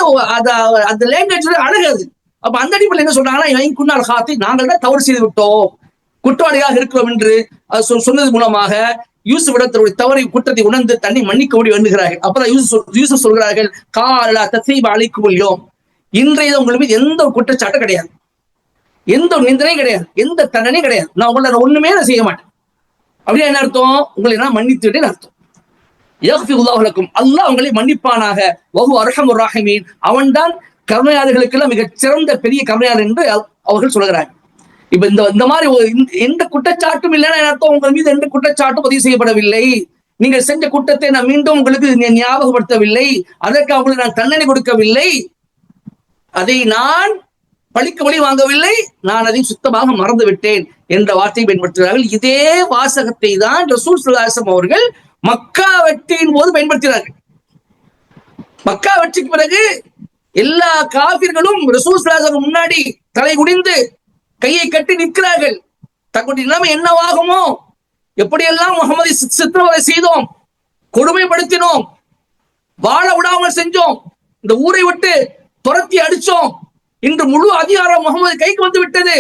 அந்த லாங்குவேஜ் அழகு அது. அப்ப அந்த அடிப்படையில் என்ன சொல்றாங்கன்னா, நாங்கள் தான் தவறு செய்து விட்டோம், குற்றவாளியாக இருக்கிறோம் என்று சொன்னது மூலமாக யூசுப் தன்னுடைய தவறை குற்றத்தை உணர்ந்து தன்னை மன்னிக்க முடியும் என்கிறார்கள். அப்பதான் யூசுப் சொல்கிறார்கள், காலா தஸீப அலைக்கும் அல்யௌம், இன்றைய உங்களுக்கு எந்த ஒரு குற்றச்சாட்டும் கிடையாது, எந்த ஒரு நிந்தனையும் கிடையாது, எந்த தண்டனையும் கிடையாது, நான் உங்களை ஒண்ணுமே நான் செய்ய மாட்டேன். அப்படியே என்ன அர்த்தம்? உங்களை நான் மன்னித்து விட்டேன் அர்த்தம். யக்ஃபிருல்லாஹு லக்கும், அல்லாஹ் உங்களை மன்னிப்பானாக, வஹு அர்ஹமுர் ராஹிமீன், அவன்தான் கருணையாளர்களுக்கெல்லாம் மிகச் சிறந்த பெரிய கருணையாளர் என்று அவர்கள் சொல்கிறார்கள். இப்ப இந்த மாதிரி எந்த குற்றச்சாட்டும் இல்லைன்னா அர்த்தம் உங்கள் மீது எந்த குற்றச்சாட்டும் பதிவு செய்யப்படவில்லை, நீங்கள் செஞ்ச குற்றத்தை நான் மீண்டும் உங்களுக்கு ஞாபகப்படுத்தவில்லை, அதற்கு அவங்களுக்கு நான் தண்டனை கொடுக்கவில்லை, அதை நான் பழிக்கு வழி வாங்கவில்லை, நான் அதை சுத்தமாக மறந்து விட்டேன் என்ற வார்த்தையை பயன்படுத்துகிறார்கள். இதே வாசகத்தை தான் ரசூல் ஸல்லல்லாஹு அலைஹி வஸல்லம் அவர்கள் மக்கா வெற்றியின் போது பயன்படுத்தினார்கள். மக்கா வெற்றிக்கு பிறகு எல்லா காபிர்களும் ரசூல் ஸல்லல்லாஹு அலைஹி வஸல்லம் முன்னாடி தலை குனிந்து கையை கட்டி நிற்கிறார்கள். தங்களுடைய நிலைமை என்னவாகுமோ, எப்படியெல்லாம் முகமதை சித்திரவதை செய்தோம், கொடுமைப்படுத்தினோம், வாழ விடாமல் செஞ்சோம், இந்த ஊரை விட்டு துரத்தி அடிச்சோம், இன்று முழு அதிகாரம் முகமது கைக்கு வந்து விட்டது,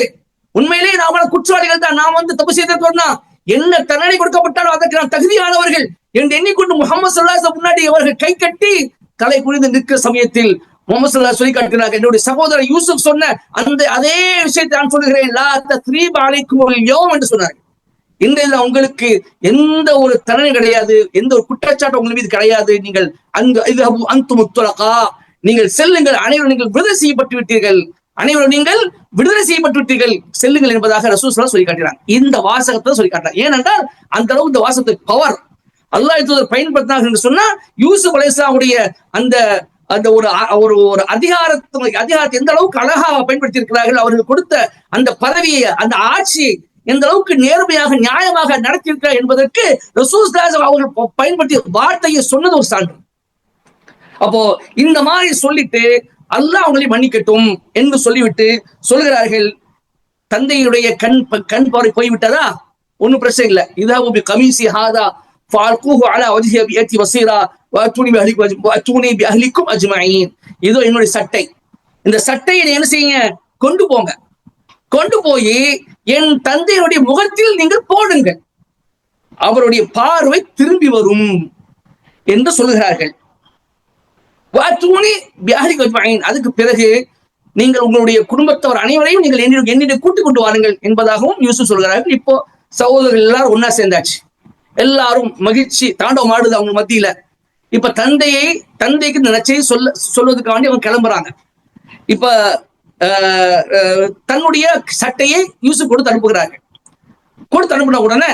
உண்மையிலேயே நாம குற்றவாளிகள் தான், நாம் வந்து தப்பு செய்திருக்கோம்னா என்ன தண்டனை கொடுக்கப்பட்டாலும் அதற்கு நாம் தகுதியானவர்கள் என்று எண்ணிக்கொண்டு முகமது ஸல்லல்லாஹு அலைஹி வஸல்லம் முன்னாடி அவர்கள் கை கட்டி தலை குனிந்து நிற்கிற சமயத்தில் முகமது ஸல்லல்லாஹு சொல்லி காட்டினார்கள். என்னுடைய சகோதரர் யூசுப் சொன்ன அந்த அதே விஷயத்தை நான் சொல்கிறேன், லா தஸ்ரீப அலைக்கும் அல்யௌம் என்று சொன்னார்கள். இன்றைய உங்களுக்கு எந்த ஒரு தண்டனை கிடையாது, எந்த ஒரு குற்றச்சாட்டு உங்கள் மீது கிடையாது, நீங்கள் அன்தும் முத்தலகா, நீங்கள் செல்லுங்கள், அனைவரும் நீங்கள் விடுதலை செய்யப்பட்டு விட்டீர்கள், அனைவரும் நீங்கள் விடுதலை செய்யப்பட்டு விட்டீர்கள், செல்லுங்கள் என்பதாக ரசூல் ஸல்லல்லாஹு அலைஹி சொல்லி காட்டுறாங்க. இந்த வாசகத்தை சொல்லி காட்டுறாங்க. ஏனென்றால் அந்த அளவு இந்த வாசகத்துக்கு பவர் அல்லாஹ் தூதர் பயன்படுத்தினார்கள் என்று சொன்னா, யூசுப் அலைஹிஸ்ஸலாமுடைய அந்த அந்த ஒரு அதிகாரத்தை எந்த அளவுக்கு அழகாக பயன்படுத்தி இருக்கிறார்கள், அவர்கள் கொடுத்த அந்த பதவியை, அந்த ஆட்சியை எந்த அளவுக்கு நேர்மையாக நியாயமாக நடத்தியிருக்கிறார் என்பதற்கு ரசூல் ஸல்லல்லாஹு அலைஹி வஸல்லம் அவர்கள் பயன்படுத்திய வார்த்தையை சொன்னது ஒரு சான்று. அப்போ இந்த மாதிரி சொல்லிட்டு அல்லாஹ் அவங்களை மன்னிக்கட்டும் என்று சொல்லிவிட்டு சொல்கிறார்கள், தந்தையுடைய கண் பார்வை போய்விட்டதா, ஒன்னும் பிரச்சனை இல்லை, இதஹு பிகமீஸி ஹாதா ஃபஅல்கூஹு அலா வஜ்ஹி பியத்தி வஸீரா வஅத்தூனி பிஅஹ்லிக்கும் அஜ்மஈன், இதோ என்னுடைய சட்டை, இந்த சட்டையை என்ன செய்யுங்க, கொண்டு போங்க, கொண்டு போய் என் தந்தையுடைய முகத்தில் நீங்கள் போடுங்கள், அவருடைய பார்வை திரும்பி வரும் என்று சொல்கிறார்கள். அதுக்கு பிறகு நீங்கள் உங்களுடைய குடும்பத்தவர் அனைவரையும் நீங்கள் என்னிடம் கூட்டிக் கொண்டு வாருங்கள் என்பதாகவும் யூசுப் சொல்கிறார்கள். இப்போ சகோதரர்கள் எல்லாரும் ஒன்னா சேர்ந்தாச்சு, எல்லாரும் மகிழ்ச்சி தாண்டவம் ஆடுது அவங்க மத்தியில. இப்ப தந்தைக்கு இந்த நச்சையை சொல்வதற்காக வேண்டி அவங்க கிளம்புறாங்க. இப்ப தன்னுடைய சட்டையை யூசுப் கொடுத்து அனுப்புகிறார்கள். கொடுத்து அனுப்பின உடனே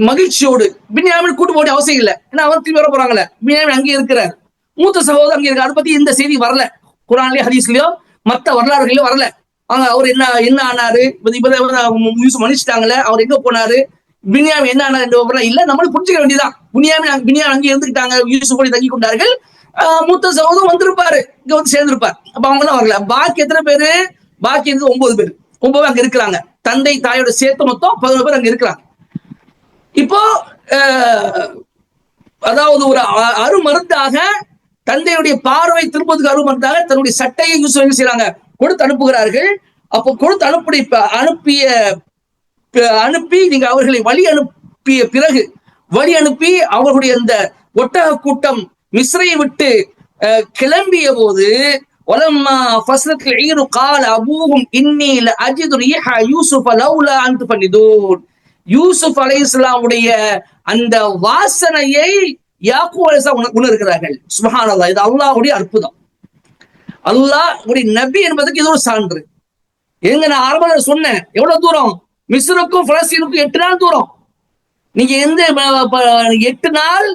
மகிழ்ச்சியோடு பின்யாமின் கூட்டு போட அவசியம் இல்லை, ஏன்னா அவர் திரும்பி வர போறாங்களே, பின்யாமின் அங்கே இருக்கிறார், மூத்த சகோதரர் அங்கே இருக்கார். அதை பத்தி இந்த செய்தி வரல குர்ஆன்லயோ ஹதீஸ்லயோ. மற்ற வரலாறுகளும் வரல. அவர் என்ன என்ன ஆனாரு, மன்னிச்சிட்டாங்களே, அவர் எங்க போனாரு, பினியாம் என்ன ஆனாரு இல்ல, நம்மளும் புரிஞ்சுக்க வேண்டியதான். பினியாம் அங்கே இருந்துக்கிட்டாங்க, யூசுப் போய் தங்கி கொண்டார்கள். மூத்த சகோதரன் வந்திருப்பாரு, இங்க வந்து சேர்ந்திருப்பார். அப்ப அவங்க எல்லாம் வரல. பாக்கி எத்தனை பேரு? பாக்கி இருந்து 9 பேர். 9 அங்க இருக்கிறாங்க. தந்தை தாயோட சேர்த்து மொத்தம் 11 பேர் அங்க இருக்கிறாங்க. இப்போ அதாவது ஒரு அருமருந்தாக, தந்தையுடைய பார்வை திருப்பதுக்கு அருமருந்தாக தன்னுடைய சட்டையை யூசுப் செய்யறாங்க, கொடுத்து அனுப்புகிறார்கள். அப்போ கொடுத்து அனுப்பி நீங்க அவர்களை வழி அனுப்பிய பிறகு, வழி அனுப்பி அவர்களுடைய அந்த ஒட்டக கூட்டம் மிஸ்ரை விட்டு கிளம்பிய போது, யூசுப் அலைஹிஸ்ஸலாமுடைய அந்த வாசனையை யாக்கூப் அலைஹிஸ்ஸலாம் உணர்கிறார்கள். சுப்ஹானல்லாஹ், இது அல்லாஹ்வுடைய அற்புதம். அல்லாஹ்வுடைய நபி என்பதற்கு இது ஒரு சான்று. எங்க நான் ஆரம்பத்தில் சொன்னேன், எவ்வளவு தூரம்? மிஸ்ருக்கும் பலஸ்தீனுக்கும் 8 நாள் தூரம். நீங்க எந்த 8 நாள்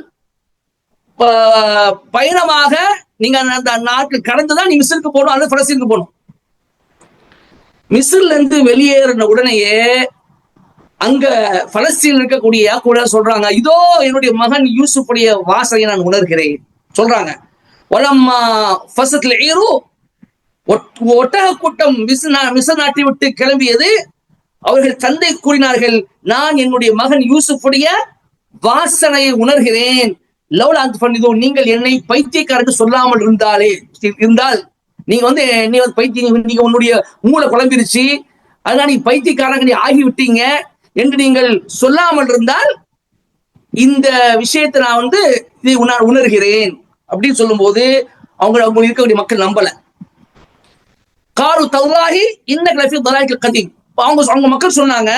பயணமாக நீங்க அந்த நாட்கள் கடந்துதான் நீ மிஸ்ருக்கு போகணும் அல்லது பலஸ்தீனுக்கு போகணும். மிஸ்ர்ல இருந்து வெளியேறின உடனேயே அங்க பலஸ்தீன் இருக்கக்கூடிய யாக்கூப் சொல்றாங்க, இதோ என்னுடைய மகன் யூசுஃபுடைய வாசனையை நான் உணர்கிறேன் சொல்றாங்க. வலம்மா ஃபஸத்ல் ஈரு, ஒட்டக கூட்டம் மிஸ்ர் நாட்டை விட்டு கிளம்பியது. அவர்கள் தந்தை கூறினார்கள், நான் என்னுடைய மகன் யூசுஃபுடைய வாசனையை உணர்கிறேன். லவ்லா அன்து ஃபன்னிதூ, நீங்கள் என்னை பைத்தியக்காரருக்கு சொல்லாமல் இருந்தால் நீங்க வந்து என்னை வந்து பைத்தியம், நீங்க உன்னுடைய மூளை குழம்பிருச்சு, அதனால நீ பைத்தியக்காரங்க நீ ஆகிவிட்டீங்க என்று நீங்கள் சொல்லாமல் இருந்தால் இந்த விஷயத்தை நான் வந்து இதை உணர்கிறேன் அப்படின்னு சொல்லும் போது அவங்க இருக்கக்கூடிய மக்கள் நம்பல. காரு தௌராஹி இன்னக லஃபீ தலாலில் கதீம். அவங்க மக்கள் சொன்னாங்க,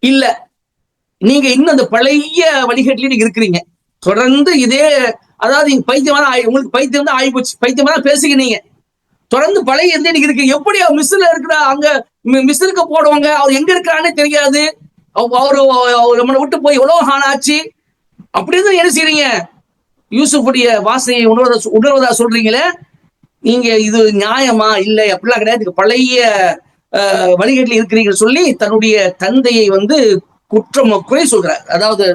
இல்ல நீங்க இன்னும் அந்த பழைய வழிகட்டிலே நீங்க இருக்கிறீங்க, தொடர்ந்து இதே, அதாவது நீங்க பைத்தியமா, உங்களுக்கு பைத்தியம் தான் ஆகி போச்சு, பைத்தியமா பேசுகிறீங்க, தொடர்ந்து பழைய எந்த நீங்க இருக்கு. எப்படி மிஸ்ல இருக்கிற அங்க மிஸ்ருக்கு போடுவாங்க, அவர் எங்க இருக்கிறானே தெரியாது, அவரு நம்மளை விட்டு போய் எவ்வளவு ஆச்சு, அப்படின்னு என்ன செய்றீங்க? யூசுஃபுடைய வாசனையை உணர்வதா சொல்றீங்களே, நீங்க இது நியாயமா? இல்லை, அப்படிலாம் கிடையாது, பழைய வழிகட்டில் இருக்கிறீங்க சொல்லி தன்னுடைய தந்தையை வந்து குறை சொல்றார். அதாவது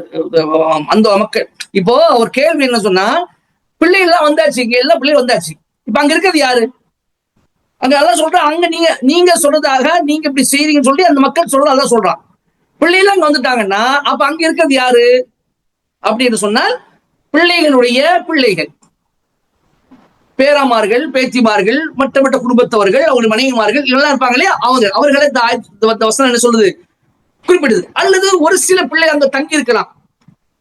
அந்த மக்கள் இப்போ ஒரு கேள்வி என்ன சொன்னா, பிள்ளைகள்லாம் வந்தாச்சு, இங்க எல்லா பிள்ளைகள் வந்தாச்சு, இப்ப அங்க இருக்கிறது யாரு? அங்க எல்லாம் சொல்றான், அங்க நீங்க சொல்றதாக நீங்க இப்படி செய்றீங்கன்னு சொல்லி அந்த மக்கள் சொல்றது அதான் சொல்றான். பிள்ளைகள் அங்க வந்துட்டாங்கன்னா அப்ப அங்க இருக்கிறது யாரு அப்படின்னு சொன்னால், பிள்ளைகளுடைய பிள்ளைகள், பேராமார்கள், பேத்திமார்கள், மற்ற குடும்பத்தவர்கள், அவருடைய மனைவிமார்கள் எல்லாம் இருப்பாங்க இல்லையா, அவர்களை இந்த வசனம் என்ன சொல்லுது, குறிப்பிடுது. அல்லது ஒரு சில பிள்ளை அங்க தங்கி இருக்கலாம்,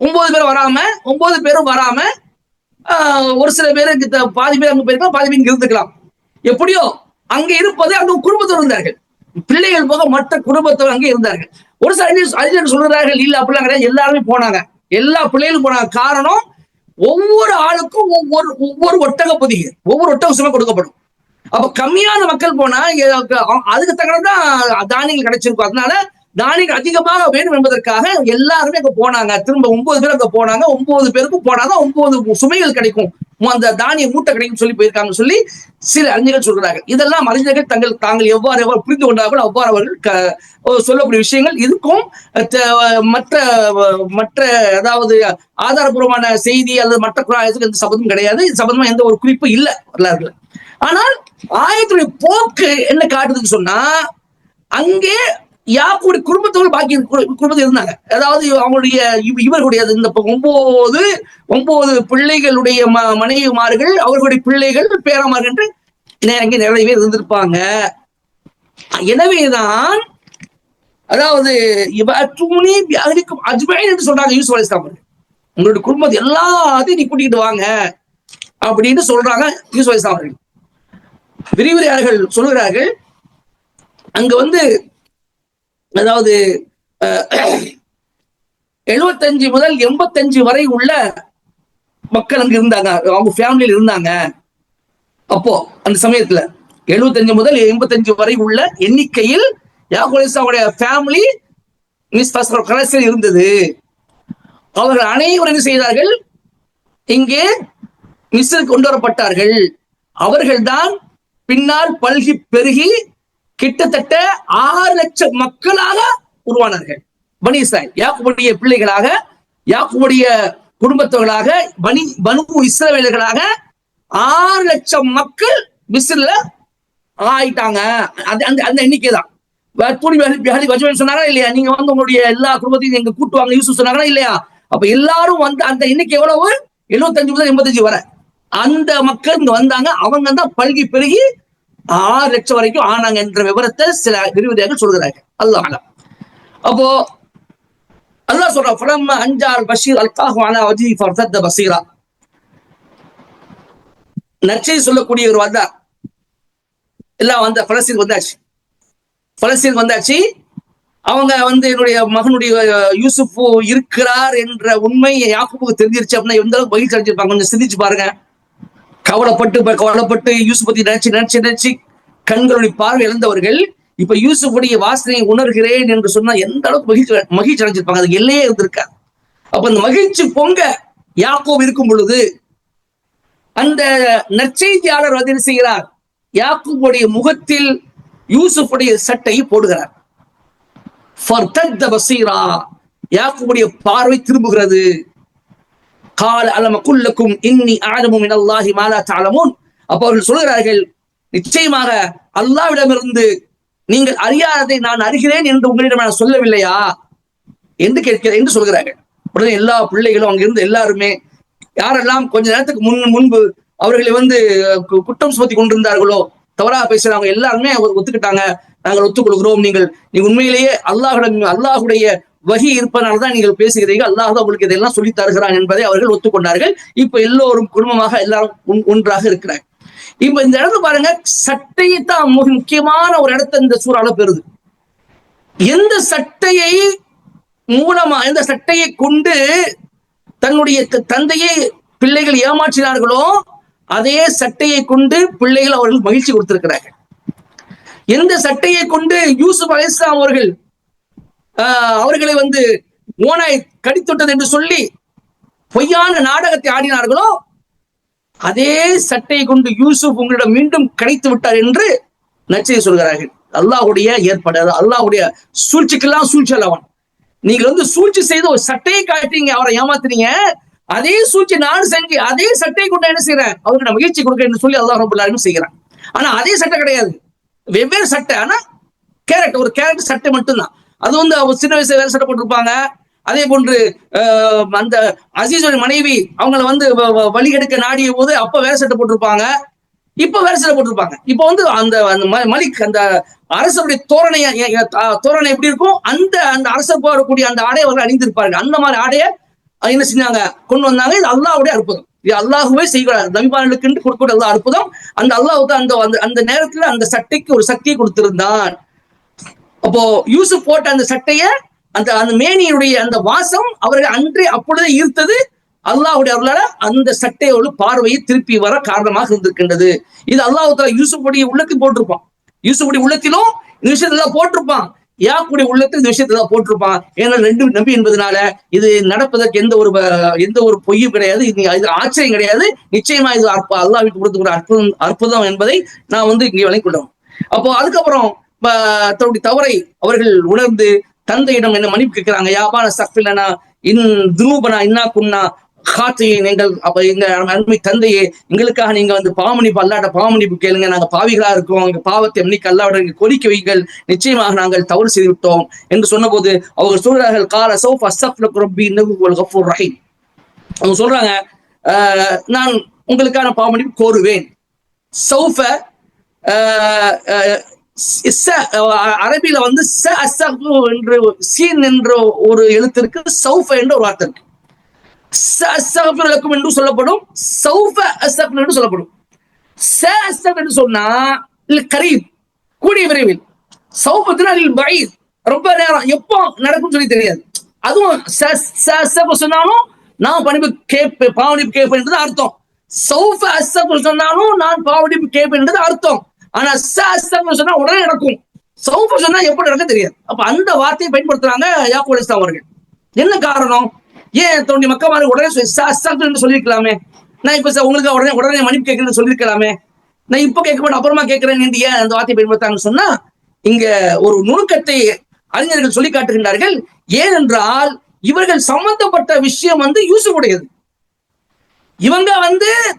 9 பேர் வராம, 9 பேரும் வராம, ஒரு சில பேருக்கு பாதி பேர் அங்க போயிருக்கலாம், பாதி பேர் இங்க இருந்துக்கலாம். எப்படியோ அங்க இருப்பது அங்க குடும்பத்தோடு இருந்தார்கள், பிள்ளைகள் போக மற்ற குடும்பத்தோடு அங்கே இருந்தார்கள். ஒரு சில அறிஞர்கள் சொல்கிறார்கள், இல்ல அப்படிலாம் கிடையாது, எல்லாருமே போனாங்க, எல்லா பிள்ளைகளும் போனாங்க. காரணம், ஒவ்வொரு ஆளுக்கும் ஒவ்வொரு ஒட்டக பொதிகை, ஒவ்வொரு ஒட்டக சுமை கொடுக்கப்படும். அப்ப கம்மியான மக்கள் போனா அதுக்கு தகுந்ததான் தானியங்கள் கிடைச்சிருக்கும். அதனால தானியங்கள் அதிகமாக வேணும் என்பதற்காக எல்லாருமே அங்க போனாங்க. திரும்ப 9 பேர் அங்க போனாங்க. 9 பேருக்கும் போனாதான் 9 சுமைகள் கிடைக்கும், அந்த தானிய மூட்டை கிடைக்கும் சொல்லி போயிருக்காங்க சொல்லி சில அறிஞர்கள் சொல்கிறார்கள். இதெல்லாம் அறிஞர்கள் தாங்கள் எவ்வாறு புரிந்து கொண்டார்களோ அவ்வாறு அவர்கள் சொல்லக்கூடிய விஷயங்கள். இதுக்கும் மற்ற அதாவது ஆதாரபூர்வமான செய்தி அல்லது மற்ற குரானுக்கு எந்த சபதமும் கிடையாது, சபதமா எந்த ஒரு குறிப்பும் இல்லை வரலாறுல. ஆனால் ஆயத்துடைய போக்கு என்ன காட்டுதுன்னு சொன்னா, அங்கே யாக்கூடைய குடும்பத்தோடு பாக்கி குடும்பத்தில் இருந்தாங்க. அதாவது அவங்களுடைய இவர்களுடைய இந்த 9 பிள்ளைகளுடைய மனைவிமார்கள், அவர்களுடைய பிள்ளைகள், பேரமார்கள் என்று அங்கே நிறைய பேர் இருந்திருப்பாங்க. எனவேதான் அதாவது அஜ்மைன் என்று சொல்றாங்க யூசுப் அலைஹிஸ்ஸலாம் அவர்கள், உங்களுடைய குடும்பத்தை எல்லாத்தையும் நீ கூட்டிக்கிட்டு வாங்க அப்படின்னு சொல்றாங்க யூசுப் அலைஹிஸ்ஸலாம் அவர்கள். விரிவுரையாளர்கள் சொல்லுகிறார்கள், அங்க வந்து அதாவது 75 முதல் 85 வரை உள்ள மக்கள் அங்க இருந்தாங்க, அவங்க ஃபேமிலியில் இருந்தாங்க. அப்போ அந்த சமயத்துல 75 முதல் 85 வரை உள்ள எண்ணிக்கையில் யாக்கூப் அலைஹிஸ்ஸலாமுடைய ஃபேமிலி இருந்தது. அவர்கள் அனைவரும் என்ன செய்தார்கள், இங்கே மிஸ்ருக்கு கொண்டு வரப்பட்டார்கள். அவர்கள்தான் பின்னால் பல்கி பெருகி கிட்டத்தட்ட 6 லட்சம் மக்களாக உருவானார்கள். பனி இஸ்ராயல், யாக்கூபுடைய பிள்ளைகளாக, யாக்கூபுடைய குடும்பத்தவர்களாக, பனு இஸ்ரவேலர்களாக 6 லட்சம் மக்கள் மிஸ்ர்ல ஆயிட்டாங்க. அந்த எண்ணிக்கை தான். சொன்னாங்களா இல்லையா? நீங்க வந்து உங்களுடைய எல்லா குடும்பத்தையும் எங்க கூட்டுவாங்க யூசுப் சொன்னாங்களா இல்லையா? அப்ப எல்லாரும் வந்து அந்த எண்ணிக்கை எவ்வளவு? 75 முதல் 85 வரை அந்த மக்கள் இங்க வந்தாங்க. அவங்க தான் பல்கி பெருகி 6 லட்சம் வரைக்கும் ஆனாங்க என்ற விவரத்தை சில விரிவுரையாக சொல்கிறார்கள். அல்லாஹ். அப்போ அல்லாஹ் சொல்றான், ஃபலம்மா அன்ஜால் பஷீர் அல்காஹு அலா வஜ்ஹி ஃபர்தத பஸீரா. நற்செய்தி சொல்லக்கூடிய ஒரு வந்தார். எல்லாம் வந்த பலஸ்தீன் வந்தாச்சு. அவங்க வந்து என்னுடைய மகனுடைய யூசுப் இருக்கிறார் என்ற உண்மை யாக்கூபுக்கு தெரிஞ்சிருச்சு அப்படின்னா எந்த அளவுக்கு மகிழ்ச்சி அடைஞ்சிருப்பாங்க. கொஞ்சம் சிந்திச்சு பாருங்க. கவலைப்பட்டு யூசுப் பத்தி நினைச்சு கண்களுடைய பார்வை இழந்தவர்கள் இப்ப யூசுஃபுடைய வாசனையை உணர்கிறேன் என்று சொன்னா எந்த அளவுக்கு மகிழ்ச்சி அடைஞ்சிருப்பாங்க. அதுக்கு எல்லையே இருந்திருக்காது. அப்ப அந்த மகிழ்ச்சி பொங்க யாக்கோப் இருக்கும் பொழுது அந்த நற்செய்தியாளர் வந்து செய்கிறார், யாக்கூபுடைய முகத்தில் யூசுஃபுடைய சட்டையை போடுகிறார். யாக்கூபுடைய பார்வை திரும்புகிறது. கால அலம் குல்லக்கும் இன்னி அஅலமு மினல்லாஹி மா லா தஅலமூன். அப்ப அவர்கள் சொல்கிறார்கள், நிச்சயமாக அல்லாஹ்விடமிருந்து நீங்கள் அறியாததை நான் அறிகிறேன் என்று உங்களிடம் நான் சொல்லவில்லையா என்று கேட்கிறேன் என்று சொல்கிறார்கள். உடனே எல்லா பிள்ளைகளும் அங்கிருந்து எல்லாருமே யாரெல்லாம் கொஞ்ச நேரத்துக்கு முன்பு அவர்களை வந்து குற்றம் சுமத்தி கொண்டிருந்தார்களோ, தவறாக பேசுறாங்க, எல்லாருமே ஒத்துக்கிட்டாங்க. நாங்கள் ஒத்துக்கொள்கிறோம். நீங்கள் உண்மையிலேயே அல்லாஹுடைய வகி இருப்பதனால்தான் நீங்கள் பேசுகிறீர்கள். அல்லாஹ் தான் உங்களுக்கு இதெல்லாம் சொல்லி தருகிறான் என்பதை அவர்கள் ஒத்துக்கொண்டார்கள். இப்ப எல்லோரும் குடும்பமாக எல்லாரும் ஒன்றாக இருக்கிறாங்க. இப்ப இந்த இடத்துல பாருங்க, சட்டையை தான் முக்கியமான ஒரு இடத்தை இந்த சூறால பெறுது. எந்த சட்டையை மூலமா, எந்த சட்டையை கொண்டு தன்னுடைய தந்தையை பிள்ளைகள் ஏமாற்றினார்களோ அதே சட்டையை கொண்டு பிள்ளைகள் அவர்கள் மகிழ்ச்சி கொடுத்திருக்கிறார்கள். எந்த சட்டையை கொண்டு யூசுப் அலைஹிஸ்ஸலாம் அவர்களை வந்து ஓனாய் கடித்தொட்டது என்று சொல்லி பொய்யான நாடகத்தை ஆடினார்களோ அதே சட்டையை கொண்டு யூசுப் உங்களிடம் மீண்டும் கிடைத்து விட்டார் என்று நற்செய்தி சொல்கிறார்கள். அல்லாஹ்வுடைய ஏற்பாடு, அல்லாஹ்வுடைய சூழ்ச்சிக்கெல்லாம் சூழ்ச்சி அல்லவன். நீங்க வந்து சூழ்ச்சி செய்து ஒரு சட்டையை காட்டுறீங்க, அவரை ஏமாத்துறீங்க. அதே சூழ்ச்சி நான் செஞ்சு அதே சட்டையை கொண்டு என்ன செய்யறேன், அவருக்கு நான் மகிழ்ச்சி கொடுக்க என்று சொல்லி அல்லாஹ் ரப்பல் ஆலமீன் செய்கிறான். ஆனா அதே சட்டை கிடையாது, வெவ்வேறு சட்டை. ஆனா ஒரு கேரக்டர் சட்டை மட்டும்தான். அது வந்து அவங்க சின்ன வயசுல வேற சட்டை போட்டிருப்பாங்க. அதே போன்று அந்த அசீஸோட மனைவி அவங்கள வந்து வழி கெடுக்க நாடிய போது அப்ப வேற சட்டை போட்டிருப்பாங்க, இப்ப வேற சட்டை போட்டிருப்பாங்க. இப்ப வந்து அந்த மலிக் அந்த அரசருடைய தோரணை எப்படி இருக்கும், அந்த அரசர் போடக்கூடிய அந்த ஆடையை அவர்கள் அணிந்திருப்பார்கள். அந்த மாதிரி ஆடையை என்ன செஞ்சாங்க, கொண்டு வந்தாங்க. இது அல்லாஹ்வுடைய அற்புதம். இது அல்லாஹுவே செய்கிறார். நபிமார்களுக்கு கொடுக்கக்கூடிய அல்லாஹ் அற்புதம். அந்த அல்லாஹ் அந்த நேரத்துல அந்த சட்டைக்கு ஒரு சக்தியை கொடுத்திருந்தான். அப்போ யூசுப் போட்ட அந்த சட்டைய, அந்த மேனியுடைய அந்த வாசம் அவர்கள் அப்பொழுதே ஈர்த்தது. அல்லாஹ்வுடைய அருளால அந்த சட்டையோடு பார்வையை திருப்பி வர காரணமாக இருந்திருக்கின்றது. இது அல்லாஹ் யூசுஃபுடைய உள்ளத்தில் போட்டிருப்பான். யூசுஃபுடைய உள்ளத்திலும் இந்த விஷயத்தான் போட்டிருப்பான். யாக்குடைய உள்ளத்தில் இந்த விஷயத்தான் போட்டிருப்பான். ஏன்னா 2 நபி என்பதனால இது நடப்பதற்கு எந்த ஒரு பொய்யும் கிடையாது, இது ஆச்சரியம் கிடையாது. நிச்சயமா இது அல்லாஹ்வுக்கு கொடுத்த அற்புதம் என்பதை நான் வந்து இங்கே விளங்கிக் கொள்றோம். அப்போ அதுக்கப்புறம் தன்னுடைய தவறை அவர்கள் உணர்ந்து தந்தையிடம் என்ன மன்னிப்பு கேட்கிறாங்க. யாபான சஃபிலனா இன் துனூபனா இன்னா குன்னா காத்தையை நீங்கள் அப்ப எங்க அருமை தந்தையே, எங்களுக்காக நீங்க வந்து பாவமன்னிப்பு, அல்லாட்ட பாவமன்னிப்பு கேளுங்க, நாங்க பாவிகளா இருக்கோம், எங்க பாவத்தை மன்னிக்க அல்லாஹ்விடம் கோரிக்கை வைங்கள், நிச்சயமாக நாங்கள் தவறு செய்து விட்டோம் என்று சொன்னபோது அவர்கள் சொல்றார்கள், கால சௌஃப அஸ்தக்ஃபிரு ரப்பி இன்னஹு ஹுவல் கஃபூர் ரஹீம். அவங்க சொல்றாங்க, நான் உங்களுக்கான பாவமன்னிப்பு கோருவேன். சௌஃப அரபியில வந்து என்று சீன் என்ற ஒரு எழுத்திற்கு சௌஃப என்ற ஒரு வார்த்தை இருக்கு. என்று சொல்லப்படும், சௌஃப என்று சொல்லப்படும். என்று சொன்னா கரீப், கூடிய விரைவில். சௌஃபத்துனா பஈத், ரொம்ப நேரம், எப்போ நடக்கும் சொல்லி தெரியாது. அதுவும் சொன்னாலும் நான் பாவமன்னிப்பு கேட்பேன் என்றது அர்த்தம். சௌஃப சொன்னாலும் நான் பாவமன்னிப்பு கேட்பேன் என்றது அர்த்தம். ஆனா சொன்னா உடனே நடக்கும், சௌஃப சொன்னா எப்படி நடக்க தெரியாது. அப்ப அந்த வார்த்தையை பயன்படுத்துறாங்க யாக்கூப் அலைஹிஸ்ஸலாம் அவர்கள். என்ன காரணம்? ஏன் தோண்டி மக்கமாரி உடனே சொல்லிருக்கலாமே? நான் இப்ப உங்களுக்கு உடனே உடனே மன்னிப்பு கேட்கணும்னு சொல்லியிருக்கலாமே, நான் இப்ப கேட்க மாட்டேன் அப்புறமா கேட்கிறேன் என்று ஏன் அந்த வார்த்தை பயன்படுத்தாங்கன்னு சொன்னா, இங்க ஒரு நுணுக்கத்தை அறிஞர்கள் சொல்லி காட்டுகின்றார்கள். ஏனென்றால் இவர்கள் சம்பந்தப்பட்ட விஷயம் யூசுஃபுடையது. இவங்க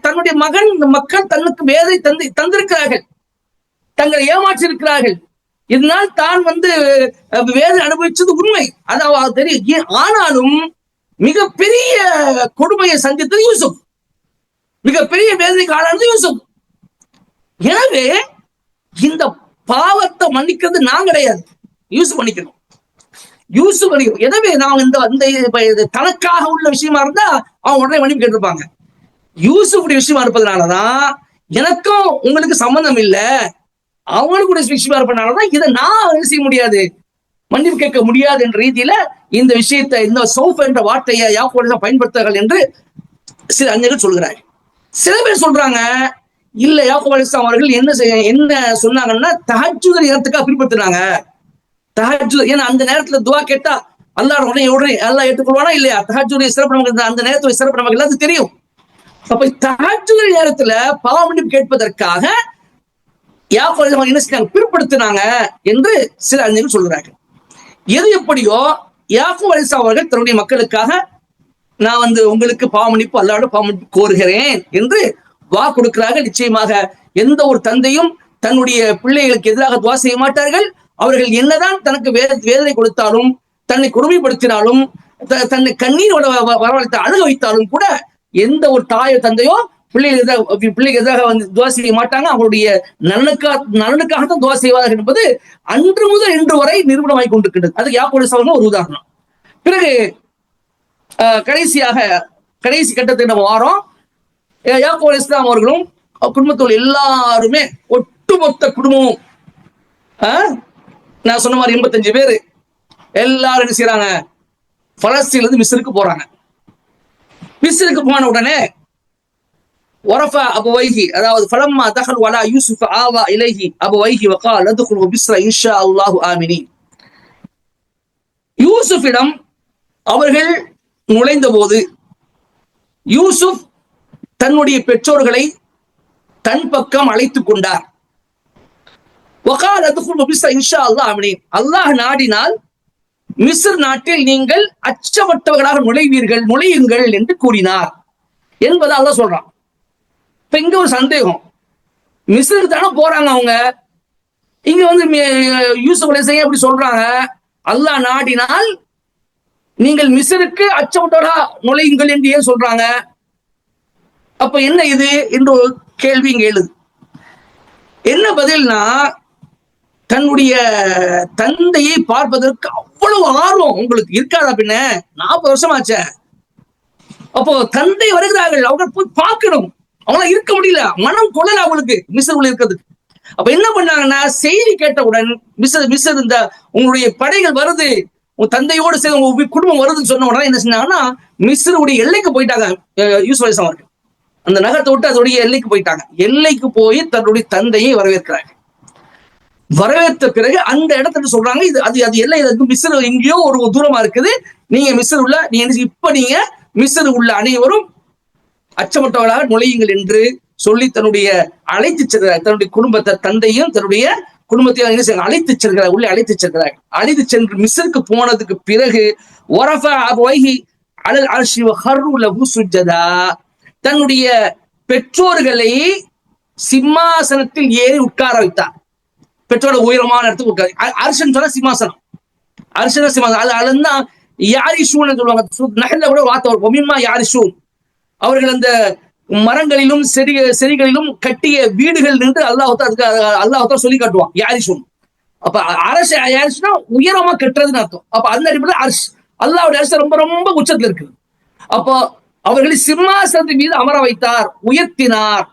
தன்னுடைய மகன் மக்கள் தன்னுக்கு வேதை தந்திருக்கிறார்கள், தங்களை ஏமாற்றி இருக்கிறார்கள். இதனால் தான் வேதனை அனுபவிச்சது உண்மை, அதாவது தெரியும். ஆனாலும் மிகப்பெரிய கொடுமையை சந்தித்தது யூசுப், மிகப்பெரிய வேதனைக்கு ஆளானது யூசுப். எனவே இந்த பாவத்தை மன்னிக்கிறது நான் கிடையாது, யூசுப் மன்னிக்கணும், யூசுப் மன்னிக்கணும். எனவே நான் இந்த தனக்காக உள்ள விஷயமா இருந்தா அவன் உடனே மன்னிப்பு கேட்டிருப்பாங்க. யூசுஃபுடைய விஷயமா இருப்பதனாலதான் எனக்கும் உங்களுக்கு சம்பந்தம் இல்லை, அவங்களுக்கு விஷயமா இருப்பதனாலதான் இதை நான் செய்ய முடியாது, மன்னிப்பு கேட்க முடியாது என்ற ரீதியில இந்த விஷயத்தை, இந்த சௌஃப் என்ற வார்த்தையை யாக்கோபு பயன்படுத்துகிறார்கள் என்று சில அறிஞர்கள் சொல்கிறார்கள். சில பேர் சொல்றாங்க இல்ல, யாக்கோபு அலைஹிஸ்ஸலாம் அவர்கள் என்ன சொன்னாங்கன்னா தஹஜ்ஜுத் நேரத்துக்காக பின்பற்றினாங்க. தஹஜ்ஜுத், ஏன்னா அந்த நேரத்துல துவா கேட்டா அல்லாஹ் உடனே அல்லாஹ் ஏற்றுக்கொள்வானா இல்லையா? தஹஜ்ஜுடைய சிறப்பு நமக்கு, அந்த நேரத்துடைய சிறப்பு நமக்கு எல்லாத்துக்கும் தெரியும். அப்ப தஹஜ்ஜுத் நேரத்துல பாவ மன்னிப்பு கேட்பதற்காக யாக்கோபு அலைஹிஸ்ஸலாம் என்ன செஞ்சாங்க, பிற்படுத்தினாங்க என்று சில அறிஞர்கள் சொல்கிறார்கள். எது எப்படியோ யாக்கூப் அலைஹிஸ்ஸலாம் அவர்கள் தன்னுடைய மக்களுக்காக நான் உங்களுக்கு பாவமன்னிப்பு, அல்லாஹ்வோட பாவமன்னிப்பு கோருகிறேன் என்று வா கொடுக்கிறார்கள். நிச்சயமாக எந்த ஒரு தந்தையும் தன்னுடைய பிள்ளைகளுக்கு எதிராக துவா செய்ய மாட்டார்கள். அவர்கள் என்னதான் தனக்கு வேதனை கொடுத்தாலும், தன்னை கொடுமைப்படுத்தினாலும், தன்னை கண்ணீர் வரவழைத்த அழுக வைத்தாலும் கூட எந்த ஒரு தாயோ தந்தையோ பிள்ளைக்கு எதிராக துவா செய்ய மாட்டாங்க. அவருடைய நலனுக்காகத்தான் துவா செய்வார்கள் என்பது அன்று முதல் இன்று வரை நிரூபணமாய் கொண்டிருக்கின்றது. அது யாக்கூப் அலைஹிஸ்ஸலாம் ஒரு உதாரணம். பிறகு கடைசி கட்டத்துக்கு நம்ம வாரோம். யாக்கூப் அலைஹிஸ்ஸலாம் அவர்களும் குடும்பத்தோடு எல்லாருமே, ஒட்டுமொத்த குடும்பமும், நான் சொன்ன மாதிரி 85 பேரு எல்லாரும் என்ன செய்யறாங்க, பலஸ்தீன்ல இருந்து மிஸ்ருக்கு போறாங்க. மிஸ்ருக்கு போன உடனே வரஃபா அபவைஹி, அதாவது ஃபலம்மா தஹலு அலா யூசுஃப ஆவா இலைஹி அபவைஹி வகால லதுகுலு பிஸ்ர இன்ஷா அல்லாஹு ஆமினீன். யூசுஃபிடம் அவர்கள் நுழைந்த போது யூசுப் தன்னுடைய பெற்றோர்களை தன் பக்கம் அழைத்துக் கொண்டார். வகால லதுகுலு பிஸ்ர இன்ஷா அல்லாஹு ஆமினீன், அல்லாஹ் நாடினால் மிஸ்ர் நாட்டில் நீங்கள் அச்சமற்றவர்களாக நுழையுங்கள் என்று கூறினார் என்பதை அல்லாஹ் சொல்றான். இப்ப இங்க ஒரு சந்தேகம், மிஸ்ருக்கு தானே போறாங்க அவங்க, இங்க யூசுப் அலைஹிஸ்ஸலாம் அப்படி சொல்றாங்க, அல்லாஹ் நாடினால் நீங்கள் மிஸ்ருக்கு அச்சமற்றவர்களா நுழையுங்கள் என்று ஏன் சொல்றாங்க? அப்ப என்ன இது என்று ஒரு கேள்வி இங்க எழுது. என்ன பதில்னா, தன்னுடைய தந்தையை பார்ப்பதற்கு அவ்வளவு ஆர்வம் உங்களுக்கு இருக்காதா? பின்ன 40 வருஷமாச்ச. அப்போ தந்தை வருகிறார்கள், அவங்க போய் பார்க்கணும், அவங்களால இருக்க முடியல, மனம் கொள்ளல அவங்களுக்கு மிஸ்ர் இருக்கிறதுக்கு. அப்ப என்ன பண்ணாங்கன்னா, செய்தி கேட்டவுடன் மிஸ்ர் இந்த உங்களுடைய படைகள் வருது, உங்க தந்தையோடு சேர்ந்து உங்க குடும்பம் வருதுன்னு சொன்ன உடனே என்ன செஞ்சாங்கன்னா, மிஸ்ருடைய எல்லைக்கு போயிட்டாங்க. யூசுப் அலைஹிஸ்ஸலாம் அவர்கள் அந்த நகரத்தை விட்டு அதோடைய எல்லைக்கு போயிட்டாங்க. எல்லைக்கு போய் தன்னுடைய தந்தையை வரவேற்கிறாங்க. வரவேற்ற பிறகு அந்த இடத்துல சொல்றாங்க, அது எல்லை மிஸ்ர் எங்கேயோ ஒரு தூரமா இருக்குது, நீங்க மிஸ்ர் உள்ள நீங்க மிஸ்ர் உள்ள அனைவரும் அச்சமற்றவர்களாக நுழையுங்கள் என்று சொல்லி தன்னுடைய அழைத்து செல்கிறார். தன்னுடைய குடும்பத்தை, தந்தையும் தன்னுடைய குடும்பத்தையும் அழைத்து செல்கிறார், உள்ளே அழைத்து செல்கிறார். அழைத்து சென்று மிஸ்ருக்கு போனதுக்கு பிறகு தன்னுடைய பெற்றோர்களை சிம்மாசனத்தில் ஏறி உட்கார வைத்தார். பெற்றோட உயரமான இடத்துக்கு உட்காரு. அரிசன் சொன்னா சிம்மாசனம், அரிசன சிம்மாசனம். அதுதான் யாரிஷூன் சொல்லுவாங்க. நகல்ல கூட வார்த்தை ஒமின்மா யாரிஷூன். அவர்கள் அந்த மரங்களிலும் செடிகளிலும் கட்டிய வீடுகள் நின்று அல்லாஹ் சொல்லி காட்டுவான் யாரிஷூன். அப்ப அரசு யாரிஷுனா உயரமா கட்டுறதுன்னு அர்த்தம். அப்ப அந்த அடிப்படையில் அரசு, அல்லாஹ்வுடைய அரசு ரொம்ப ரொம்ப உச்சத்துல இருக்குது. அப்போ அவர்களை சிம்மாசனத்தின் மீது அமர வைத்தார், உயர்த்தினார்.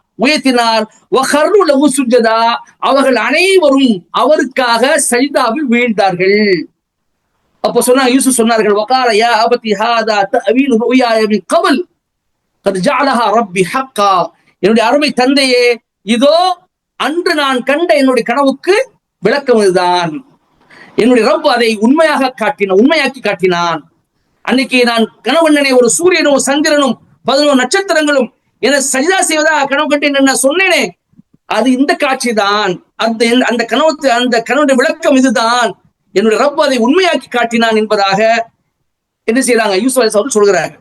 அவர்கள் அனைவரும் அவருக்காக சஜிதாவில் வீழ்ந்தார்கள். அப்போ சொன்னாங்க, யூசுப் சொன்னார்கள், வகால யா அபதி ஹாதா தஅவீலு ருயாய மின் கப்ல் கத் ஜஅலஹா ரப்பி ஹக்கா. என்னுடைய அருமை தந்தையே, இதோ அன்று நான் கண்ட என்னுடைய கனவுக்கு விளக்கம் இதுதான். என்னுடைய ரப் அதை உண்மையாக்கி காட்டினான். அன்னைக்கு நான் கனவண்ணனை ஒரு சூரியனும் சந்திரனும் 11 நட்சத்திரங்களும் என சஜிதா செய்வதா கனவு கண்டேன் நான் சொன்னேனே, அது இந்த காட்சி தான். அந்த கனவுடைய விளக்கம் இதுதான். என்னுடைய ரப் அதை உண்மையாக்கி காட்டினான் என்பதாக என்ன செய்யறாங்க, யூசுப் அலைஹிஸ்ஸலாம் சொல்கிறாங்க.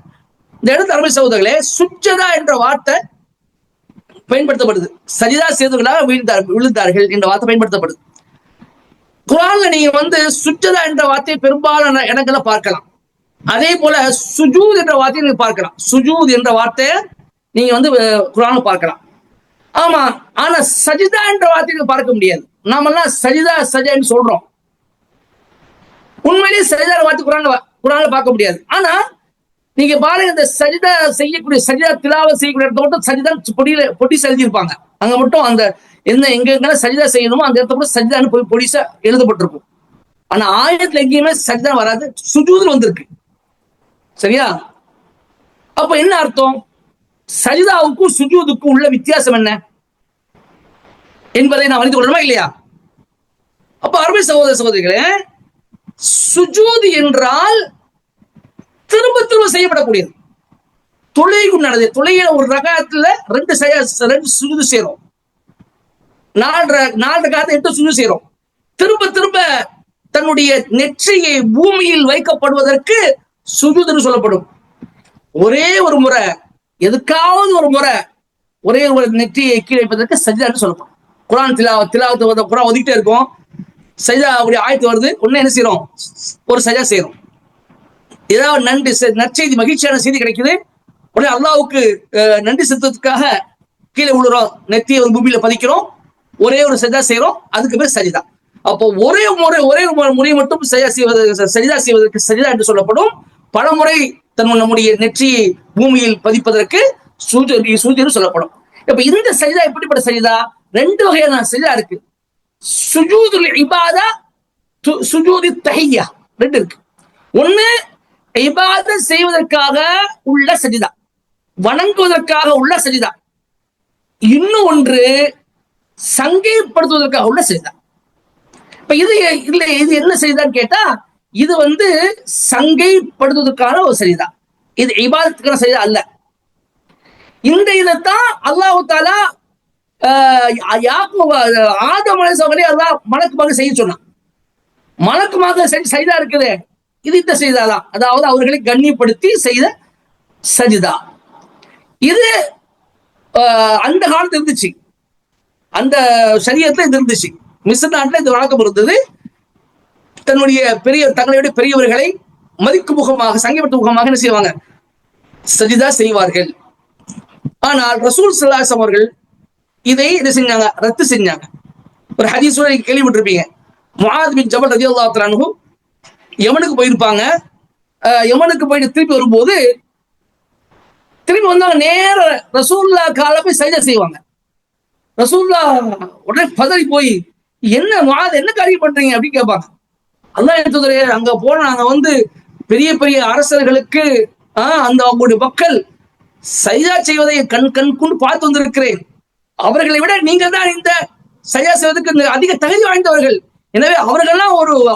இந்த இடத்துல அருமை சகோதரர்களே, சுஜ்ஜதா என்ற வார்த்தை பயன்படுத்தப்படுது. சஜிதா செய்தவர்களாக விழுந்தார்கள் என்ற வார்த்தை பயன்படுத்தப்படுது. குர்ஆன்ல நீங்க சுஜ்ஜதா என்ற வார்த்தையை பெரும்பாலான இடங்களை பார்க்கலாம். அதே போல சுஜூத் என்ற வார்த்தையை நீங்க பார்க்கலாம். சுஜூத் என்ற வார்த்தையை நீங்க குர்ஆன்ல பார்க்கலாம். ஆமா, ஆனா சஜிதா என்ற வார்த்தையை பார்க்க முடியாது. நாமெல்லாம் சஜிதா சஜான்னு சொல்றோம். உண்மையிலேயே சஜிதா வார்த்தை குர்ஆன்ல பார்க்க முடியாது. ஆனா நீங்க பாருங்க, இந்த சஜிதா செய்யக்கூடிய சஜிதா திலாவத் செய்யக்கூடிய இடத்த மட்டும் சஜிதா பொடி எழுதியிருப்பாங்க. அங்க மட்டும் அந்த எங்க சஜிதா செய்யணுமோ அந்த இடத்த மட்டும் சஜிதான்னு போய் பொடிசா எழுதப்பட்டிருக்கும். ஆனா ஆயத்துல எங்கேயுமே சஜிதா வராது, சுஜூதுல வந்திருக்கு. சரியா? அப்ப என்ன அர்த்தம்? சஜிதாவுக்கும் சுஜூதுக்கும் உள்ள வித்தியாசம் என்ன என்பதை நான் அறிந்து கொள்ளணுமா இல்லையா? அப்ப அருமை சகோதர சகோதரிகளே, சுஜூது என்றால் திரும்ப திரும்ப செய்யப்படக்கூடியது. தொழுகைக்கும் நடந்தது. தொழுகையில ஒரு ரகாத்துல ரெண்டு சுஜூது செய்றோம். 4 ரகாத்துல 8 சுஜூது செய்றோம். திரும்ப திரும்ப தன்னுடைய நெற்றியை பூமியில் வைக்கப்படுவதற்கு சுஜூதுன்னு சொல்லப்படும். ஒரே ஒரு முறை, எதுக்காவது ஒரு முறை ஒரே ஒரு நெற்றியை கீழே வைப்பதற்கு சஜிதான்னு சொல்லப்படும். குர்ஆன் திலாவத் குர்ஆன் ஒதுக்கிட்டே இருக்கும். சஜிதா அப்படி ஆயத்து வருது, உடனே என்ன செய்யறோம்? ஒரு சஜா செய்யறோம். ஏதாவது நற்செய்தி, மகிழ்ச்சியான செய்தி கிடைக்குது, உடனே அல்லாஹ்வுக்கு நன்றி செலுத்துவதற்காக கீழே விழுறோம், நெத்தியை ஒரு பூமியில பதிக்கிறோம், ஒரே ஒரு சஜா செய்யறோம், அதுக்கு பேர் சஜிதா. அப்போ ஒரே ஒரு முறை மட்டும் சஜிதா செய்வதற்கு சஜிதா என்று சொல்லப்படும். பல முறை நம்முடைய நெற்றியை பூமியில் பதிப்பதற்கு சூஜன்னு சொல்லப்படும். இப்ப இந்த சஜிதா எப்படிப்பட்ட சஜிதா? 2 வகையான சஜிதா இருக்கு. சுஜூதுல் இபாதா, சுஜூது தஹிய்யா, 2 இருக்கு. ஒண்ணு இபாதத் செய்வதற்காக உள்ள சஜிதா, வணங்குவதற்காக உள்ள சஜிதா. இன்னும் ஒன்று சங்கைப்படுத்துவதற்காக உள்ள சஜிதா. இப்ப இது என்ன சஜிதான்னு கேட்டா, இது சங்கைப்படுத்துவதற்கான ஒரு சஜிதா. இது இபாதத்துக்கான சஜிதா அல்ல. இந்த இதைத்தான் அல்லாஹ் தஆலா ஆதம் அலைஹிஸ்ஸலாம் அல்லாஹ் மலக்குமாக செய்ய சொன்னான். மலக்குமாக சஜிதா இருக்குது, இது இந்த சஜிதா தான். அதாவது அவர்களை கண்ணியப்படுத்தி செய்த சஜிதா. இது அந்த காலத்துல இருந்துச்சு, அந்த ஷரியத்துல இது இருந்துச்சு. மிஸ்ர் நாட்டுல இது வழக்கம் இருந்தது. தங்களுடைய பெரியவர்களை மதிக்கும் முகமாக, சங்கைப்படுத்தும் முகமாக என்ன செய்வாங்க? சஜிதா செய்வார்கள். ஆனால் ரசூல் ஸல்லல்லாஹு அலைஹி வஸல்லம் அவர்கள் இதை என்ன செஞ்சாங்க? ரத்து செஞ்சாங்க. ஒரு ஹதீஸ் கேள்விப்பட்டிருப்பீங்க. முஆத் பின் ஜபல் ரலியல்லாஹு தஆலா அன்ஹு யமனுக்கு போயிருப்பாங்க. யமனுக்கு போயிட்டு திருப்பி வரும்போது, திரும்பி வந்தாங்க, நேர ரசூலுல்லாஹ் கால போய் சஜிதா செய்வாங்க. ரசூலுல்லாஹ் உடனே பதறி போய், என்ன முஆத், என்ன காரியம் பண்றீங்க அப்படின்னு கேட்பாங்க. அல்லாஹ் தூதரே, அங்க போன நாங்க பெரிய பெரிய அரசர்களுக்கு அந்த அவங்களுடைய மக்கள் சஜிதா செய்வதை கண் கொண்டு பார்த்து வந்திருக்கிறேன். அவர்களை விட நீங்கள் தான் இந்த சஜிதா செய்வதற்கு அதிக தகுதி வாய்ந்தவர்கள். எனவே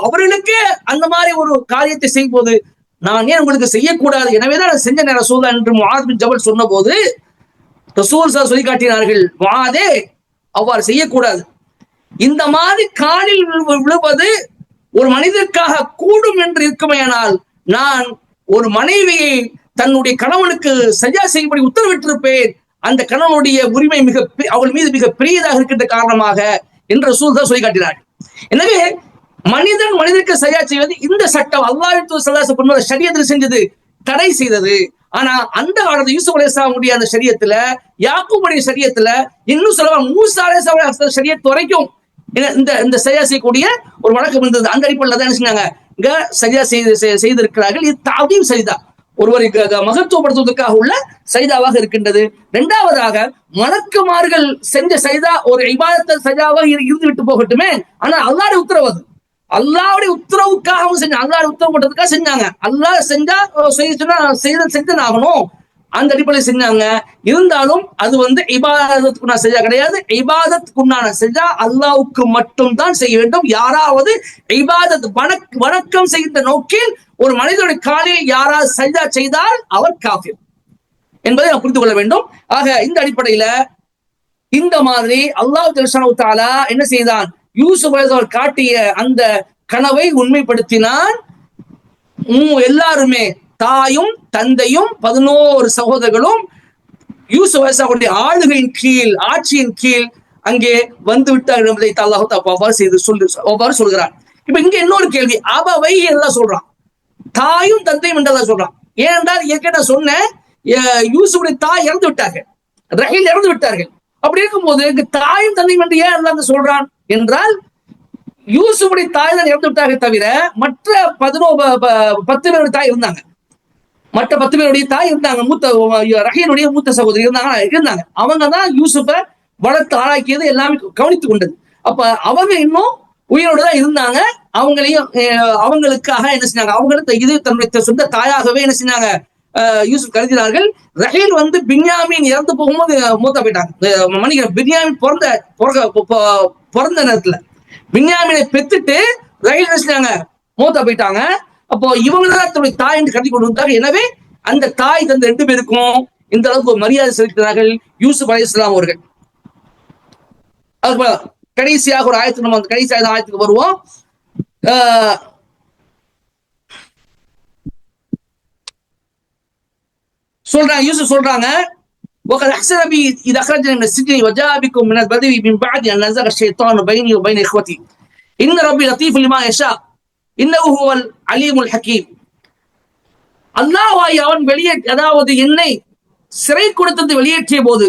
அவர்களுக்கே அந்த மாதிரி ஒரு காரியத்தை செய்யும் போது நான் ஏன் உங்களுக்கு செய்யக்கூடாது? எனவேதான் நான் செஞ்ச ரசூலுல்லாஹ் என்று முஆத் பின் ஜபல் சொன்ன போது ரசூல் சொல்லி காட்டினார்கள், முஆதே, அவ்வாறு செய்யக்கூடாது. இந்த மாதிரி காலில் விழுவது ஒரு மனிதருக்காக கூடும் என்று இருக்குமையானால், நான் ஒரு மனைவியை தன்னுடைய கணவனுக்கு சஜிதா செய்யும்படி உத்தரவிட்டிருப்பேன். அந்த கணவனுடைய உரிமை அவள் மீது மிக பெரியதாக இருக்கின்ற காரணமாக என்று ரசூல் தான் சொல்லி காட்டினார்கள். எனவே மனிதனுக்கு சஜிதா செய்வது இந்த சட்டம் அல்லாஹ் ஸல்லல்லாஹு ஷரியத்தில் செஞ்சது, தடை செய்தது. ஆனா அந்த காலத்துல யூசுப் அலைஹிஸ்ஸலாமுடைய அந்த ஷரியத்துல, யாக்கூபுடைய ஷரியத்துல, இன்னும் சொல்லவா மூசா அலைஹிஸ்ஸலாம் ஷரியத் வரைக்கும் இந்த சஜிதா செய்யக்கூடிய ஒரு வழக்கம் இருந்தது. அந்த அடிப்படையில் தான் என்ன செஞ்சாங்க? இங்க சஜிதா செய்திருக்கிறார்கள். இது தஅதீம் சஜிதா, ஒருவரை மகத்துவப்படுத்துவதற்காக உள்ள சஜிதாவாக இருக்கின்றது. 2வதாக மலக்குமார்கள் செஞ்ச சஜிதா ஒரு இபாதத் சஜிதாவாக இருந்து விட்டு போகட்டுமே, ஆனா அல்லாஹ்வுடைய உத்தரவு, அல்லாஹ்வுடைய உத்தரவுக்காக அவங்க செஞ்சாங்க. அல்லாஹ்வுடைய உத்தரவு போட்டதுக்காக செஞ்சாங்க. அல்லாஹ் செஞ்சா செஞ்சு ஆகணும், அந்த அடிப்படையில் செஞ்சாங்க. இருந்தாலும் அது இபாதத்துக்குண்டான சஜிதா கிடையாது. இபாதத்துக்குண்டான சஜிதா அல்லாஹ்வுக்கு மட்டும் தான் செய்ய வேண்டும். யாராவது இபாதத் வணக்கம் செய்கின்ற நோக்கில் ஒரு மனிதனுடைய காலில் யாராவது சஜிதா செய்தால் அவர் காஃபிர். என்பதை நாம் புரிந்து கொள்ள வேண்டும். ஆக இந்த அடிப்படையில இந்த மாதிரி அல்லாஹ் ஜல்லஷானஹு தஆலா என்ன செய்தான், யூசுப் அலைஹிஸ்ஸலாம் காட்டிய அந்த கனவை உண்மைப்படுத்தினான். எல்லாருமே தாயும் தந்தையும் 11 சகோதரர்களும் யூசுப் அலைஹிஸ்ஸலாமுடைய ஆளுகையின் கீழ், ஆட்சியின் கீழ் அங்கே வந்து விட்டார்கள் என்பதை அல்லாஹ் அவ்வாறு சொல்கிறான். இப்ப இங்க இன்னொரு கேள்வி, அபவை எல்லாம் சொல்றான், தாயும் தந்தையும் என்றதான் சொல்றான். ஏனென்றால் ஏற்கனவே சொன்ன யூசுஃபுடைய தாய் இறந்து விட்டார்கள், ரஹீல் இறந்து விட்டார்கள். அப்படி இருக்கும்போது தாயும் தந்தையும் என்று ஏன் அல்லாஹ் சொல்றான் என்றால், யூசுஃபுடைய தாய் தான் இறந்து விட்டார்கள் தவிர மற்ற 10 பேருடைய தாய் இருந்தாங்க. மற்ற 10 பேருடைய தாய் இருந்தாங்க. ரஹீலுடைய மூத்த சகோதரி இருந்தாங்க. அவங்க தான் யூசுஃபை வளர்த்து ஆளாக்கியது, எல்லாமே கவனித்துக் கொண்டது. அப்ப அவங்க இன்னும் உயிரோடு தான் இருந்தாங்க. அவங்களுக்காக என்ன செஞ்சாங்க, அவங்களுக்கு இது தன்னுடைய சொந்த தாயாகவே என்ன செஞ்சாங்க, யூசுப் கருதினார்கள். ரஹீல் வந்து பின்யாமீன் இறந்து போகும்போது மூத்தா போயிட்டாங்க. மன்னிக்கிறேன், பின்யாமீன் பிறந்த நேரத்துல பின்யாமீனை பெத்துட்டு ரஹீல் என்ன செஞ்சாங்க, மூத்தா போயிட்டாங்க. அப்போ இவங்க தான் தன்னுடைய தாய் என்று கருதி கொண்டு வந்தாங்க. எனவே அந்த தாய் தந்த 2 பேருக்கும் இந்த அளவுக்கு ஒரு மரியாதை செலுத்தினார்கள் யூசுப் அலைஹிஸ்ஸலாம் அவர்கள். அதுக்கு கடைசியாக ஒரு ஆயத்து, நம்ம அந்த கடைசி ஆயத்துக்கு வருவோம். சொல்றாங்க, யூசுப் சொல்றாங்க, وقد احسن بي اذا خرجنا من السجن وجاء بكم من البدو من بعد ان نزغ الشيطان بيني وبين اخوتي ان ربي لطيف لما يشاء انه هو العليم الحكيم. அல்லாஹ் அவன் அதாவது என்னை சிறை கொடுத்தது வெளியேற்றிய போது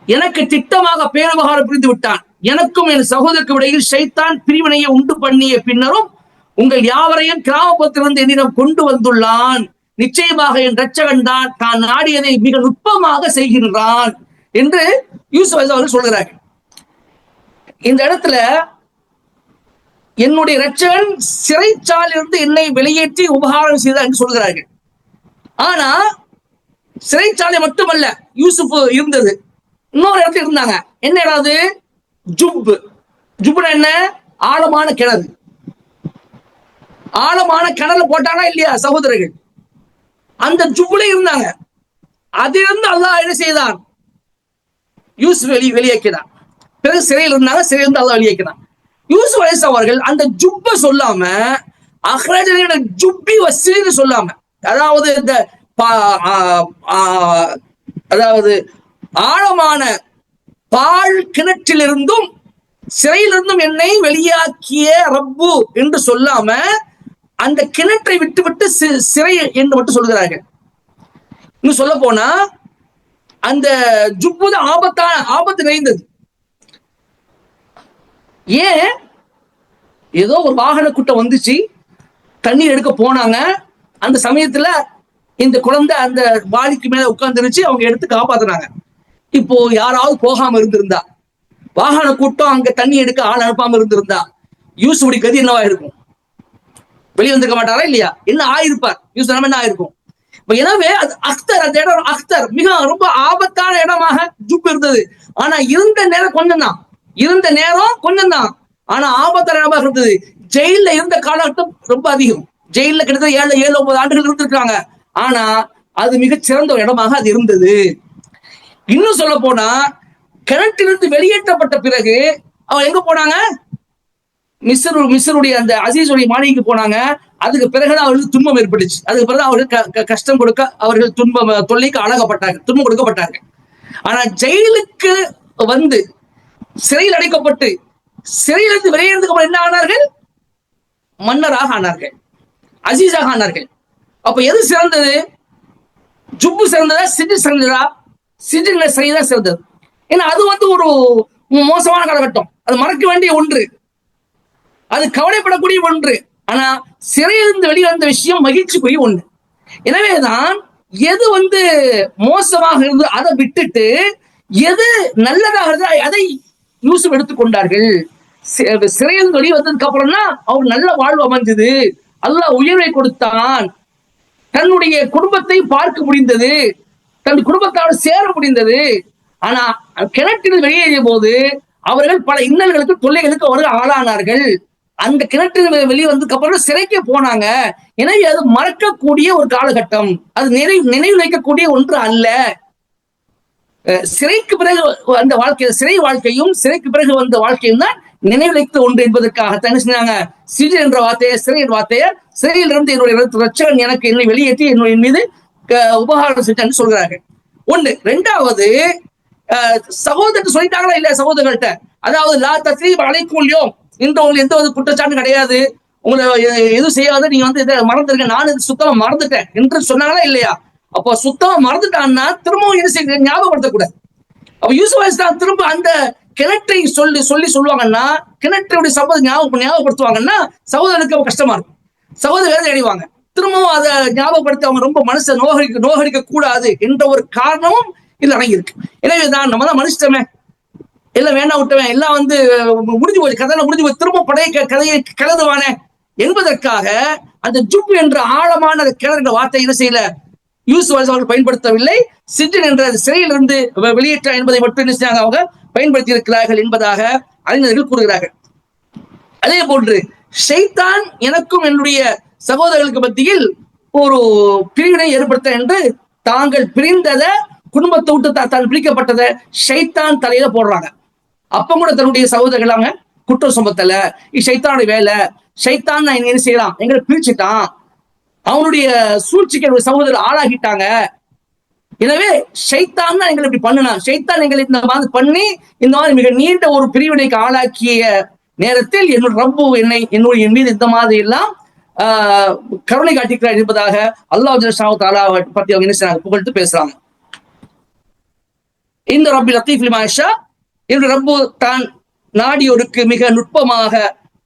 எனக்கு திட்டமாக பேரபகாரம் புரிந்து விட்டான். எனக்கும் என் சகோதரருக்கு இடையில் ஷைத்தான் பிரிவினையை உண்டு பண்ணிய பின்னரும் உங்கள் யாவரையும் கிராமப்புறத்திலிருந்து என்னிடம் கொண்டு வந்துள்ளான். நிச்சயமாக என் இரட்சகன் தான் நாடியதை மிக நுட்பமாக செய்கின்றான் என்று யூசுப் அவர்கள் சொல்கிறார்கள். இந்த இடத்துல என்னுடைய இரட்சகன் சிறைச்சாலிலிருந்து என்னை வெளியேற்றி உபகாரம் செய்தார் என்று சொல்கிறார்கள். ஆனா சிறைச்சாலை மட்டுமல்ல, யூசுப் இருந்தது இன்னொரு இடத்துல இருந்தாங்க. என்ன இடாது, ஜுப்னா என்ன, ஆழமான கிணறு. ஆழமான கிணறு போட்டானா இல்லையா சகோதரர்கள், அந்த ஜுப்ல இருந்தாங்க. அதிலிருந்து அல்லாஹ் என்ன செய்தான், யூசுப் வெளியேக்கினான். பிறகு சிறையில் இருந்தாங்க, சிறையிலிருந்து அல்லாஹ் வெளியேக்கினான். யூசுப் அலைஹிஸ்ஸலாம் அவர்கள் அந்த ஜுப்ப சொல்லாம அஹ்ரஜன ஜுப்பி வஸ்ஸீன்னு சொல்லாம, அதாவது இந்த அதாவது ஆழமான பால் கிணற்றிலிருந்தும் சிறையிலிருந்தும் என்னை வெளியாக்கிய ரப்பு என்று சொல்லாம அந்த கிணற்றை விட்டு சிறை என்று மட்டும் சொல்கிறார்கள். இன்னும் சொல்ல போனா அந்த ஜுப்பு ஆபத்து நிறைந்தது. ஏன், ஏதோ ஒரு வாகன கூட்டம் வந்துச்சு, தண்ணீர் எடுக்க போனாங்க. அந்த சமயத்துல இந்த குழந்தை அந்த வாளிக்கு மேல உட்கார்ந்துருச்சு, அவங்க எடுத்து காப்பாத்தினாங்க. இப்போ யாராவது போகாம இருந்திருந்தா, வாகன கூட்டம் அங்க தண்ணி எடுக்க ஆள் அனுப்பாம இருந்திருந்தா யூசுஃபுடைய கதி என்னவா இருக்கும், வெளியே வந்திருக்க மாட்டாரா இல்லையா, என்ன ஆயிருப்பார், யூசுப் என்ன ஆயிருக்கும். எனவே அது அக்தர், அந்த இடம் அக்தர் மிக ரொம்ப ஆபத்தான இடமாக ஜுப் இருந்தது. ஆனா இருந்த நேரம் கொஞ்சம் தான், ஆனா ஆபத்தான இடமாக இருந்தது. ஜெயில இருந்த காலகட்டம் ரொம்ப அதிகம். ஜெயில கிட்டத்தட்ட 7-9 ஆண்டுகள் இருந்திருக்காங்க. ஆனா அது மிகச் சிறந்த ஒரு இடமாக அது இருந்தது. இன்னும் சொல்ல போனா கிணற்றிலிருந்து வெளியேற்றப்பட்ட பிறகு அவங்க எங்க போனாங்க, மிஸ்ருடைய அந்த அசீசுடைய மாளிகைக்கு போனாங்க. அதுக்கு பிறகுதான் அவர்களுக்கு துன்பம் ஏற்பட்டுச்சு. அதுக்கு பிறகு அவர்கள் கஷ்டம் கொடுக்க, அவர்கள் தொல்லைக்கு ஆளாகப்பட்டார்கள், துன்பம் கொடுக்கப்பட்டார்கள். ஆனா ஜெயிலுக்கு வந்து சிறையில் அடைக்கப்பட்டு சிறையிலிருந்து வெளியேறதுக்கு என்ன ஆனார்கள், மன்னராக ஆனார்கள், அசீஸாக ஆனார்கள். அப்ப எது சிறந்தது, ஜுப்பு சிறந்ததா, சிஜின் சிறந்ததா? சிஜின் சிறைதான் சிறந்தது. ஏன்னா அது வந்து ஒரு மோசமான காலகட்டம், அது மறக்க வேண்டிய ஒன்று, அது கவலைப்படக்கூடிய ஒன்று. ஆனா சிறையிலிருந்து வெளிவந்த விஷயம் மகிழ்ச்சிக்குரிய ஒன்று. எனவேதான் எது வந்து மோசமாக இருந்து அதை விட்டுட்டு எது நல்லதாக அதை யூசுப் எடுத்துக்கொண்டார்கள். சிறையில் வெளி வந்ததுக்கு அப்புறம்னா அவர் நல்ல வாழ்வு அமைஞ்சது, அல்லாஹ் உயர்வை கொடுத்தான், தன்னுடைய குடும்பத்தை பார்க்க முடிந்தது, தன் குடும்பத்தோடு சேர முடிந்தது. ஆனா கிணற்றில் வெளியேறிய போது அவர்கள் பல இன்னல்களுக்கு தொல்லைகளுக்கு அவர்கள் ஆளானார்கள். அந்த கிணற்று வெளியே வந்ததுக்கு அப்புறம் சிறைக்கு போனாங்க. எனவே அது மறக்கக்கூடிய ஒரு காலகட்டம், அது நினைவு வைக்கக்கூடிய ஒன்று அல்ல. சிறைக்கு பிறகு அந்த வாழ்க்கை, சிறை வாழ்க்கையும் சிறைக்கு பிறகு வந்த வாழ்க்கையும் தான் நினைவிழைத்த ஒன்று என்பதற்காக என்ன செஞ்சாங்க, சிறு என்ற வார்த்தையை, சிறை என்ற வார்த்தையை, சிறையிலிருந்து என்னுடைய ரட்சகன் எனக்கு என்னை வெளியேற்றி என்னுடைய மீது உபகாரம் செஞ்சான்னு சொல்கிறார்கள். ஒண்ணு. ரெண்டாவது, சகோதரர் சொல்லிட்டாங்களா இல்ல சகோதரர்கள்ட்ட, அதாவது லா தத்ரீப அலைக்கும் இன்று உங்களுக்கு எந்த ஒரு குற்றச்சாட்டும் கிடையாது, உங்களை எதுவும் செய்யாத, நீங்க வந்து இதை மறந்துருங்க, நான் சுத்தமா மறந்துட்டேன் என்று சொன்னாங்களா இல்லையா? அப்போ சுத்தமா மறந்துட்டான்னா திரும்பவும் என்ன செய்ய ஞாபகப்படுத்தக்கூடாது. அப்ப யூசுப் அலைஹிஸ்ஸலாம் திரும்ப அந்த கிணற்றை சொல்லுவாங்கன்னா, கிணற்றுடைய சம்பவத்தை ஞாபகப்படுத்துவாங்கன்னா சகோதரருக்கு கஷ்டமா இருக்கும், சகோதரர் வேதனை அடைவாங்க. திரும்பவும் அதை ஞாபகப்படுத்தி அவங்க ரொம்ப மனசை நோகடிக்க கூடாது என்ற ஒரு காரணமும் இதுல அடங்கியிருக்கு. எனவேதான் நம்ம தான் மனுஷமே, எல்லாம் வேண்டாம் விட்டவன், எல்லாம் வந்து முடிஞ்சு போய் கதை முடிஞ்சு போய் திரும்ப கதையை கிளறுவானே என்பதற்காக அந்த ஜுப் என்ற ஆழமான கிணறு என்ற வார்த்தை என்ன செய்யல யூசுப் அலைஹிஸ்ஸலாம் அவர்கள் பயன்படுத்தவில்லை. சிஜ்ன் என்ற சிறையிலிருந்து வெளியேற்ற என்பதை மட்டும் என்ன செஞ்சாங்க, அவங்க பயன்படுத்தி இருக்கிறார்கள் என்பதாக அறிஞர்கள் கூறுகிறார்கள். அதே போன்று ஷைத்தான் எனக்கும் என்னுடைய சகோதரர்களுக்கு மத்தியில் ஒரு பிரிவினை ஏற்படுத்த என்று தாங்கள் பிரிந்ததை, குடும்பத்தை விட்டு தான் பிரிக்கப்பட்டதை ஷைத்தான் தலையில போடுறாங்க. அப்ப கூட தன்னுடைய சகோதரர்கள் அவங்க குற்றம் சுமத்தல, ஷைத்தானுடைய வேலை, ஷைத்தான் நான் என்ன செய்யலாம், எங்களை பிரிச்சுட்டான், அவனுடைய சூழ்ச்சிக்கு சகோதரர் ஆளாகிட்டாங்க, எனவே ஷைத்தான் தான் எங்களை இப்படி பண்ணுனா, ஷைத்தான் எங்களை இந்த மாதிரி பண்ணி இந்த மாதிரி மிக நீண்ட ஒரு பிரிவினைக்கு ஆளாக்கிய நேரத்தில் என்னோட ரப்பு என்னுடைய மீது இந்த மாதிரி எல்லாம் கருணை காட்டிக்கிறார் என்பதாக அல்லாஹ் ஜல்லல்லாஹு தஆலா பத்தி அவங்க என்ன செய்றாங்க, புகழ்ந்து பேசுறாங்க. இந்த ரப்பி லத்தீஃப் லிமா யஷா, என்னுடைய ரப்பு தான் நாடியோருக்கு மிக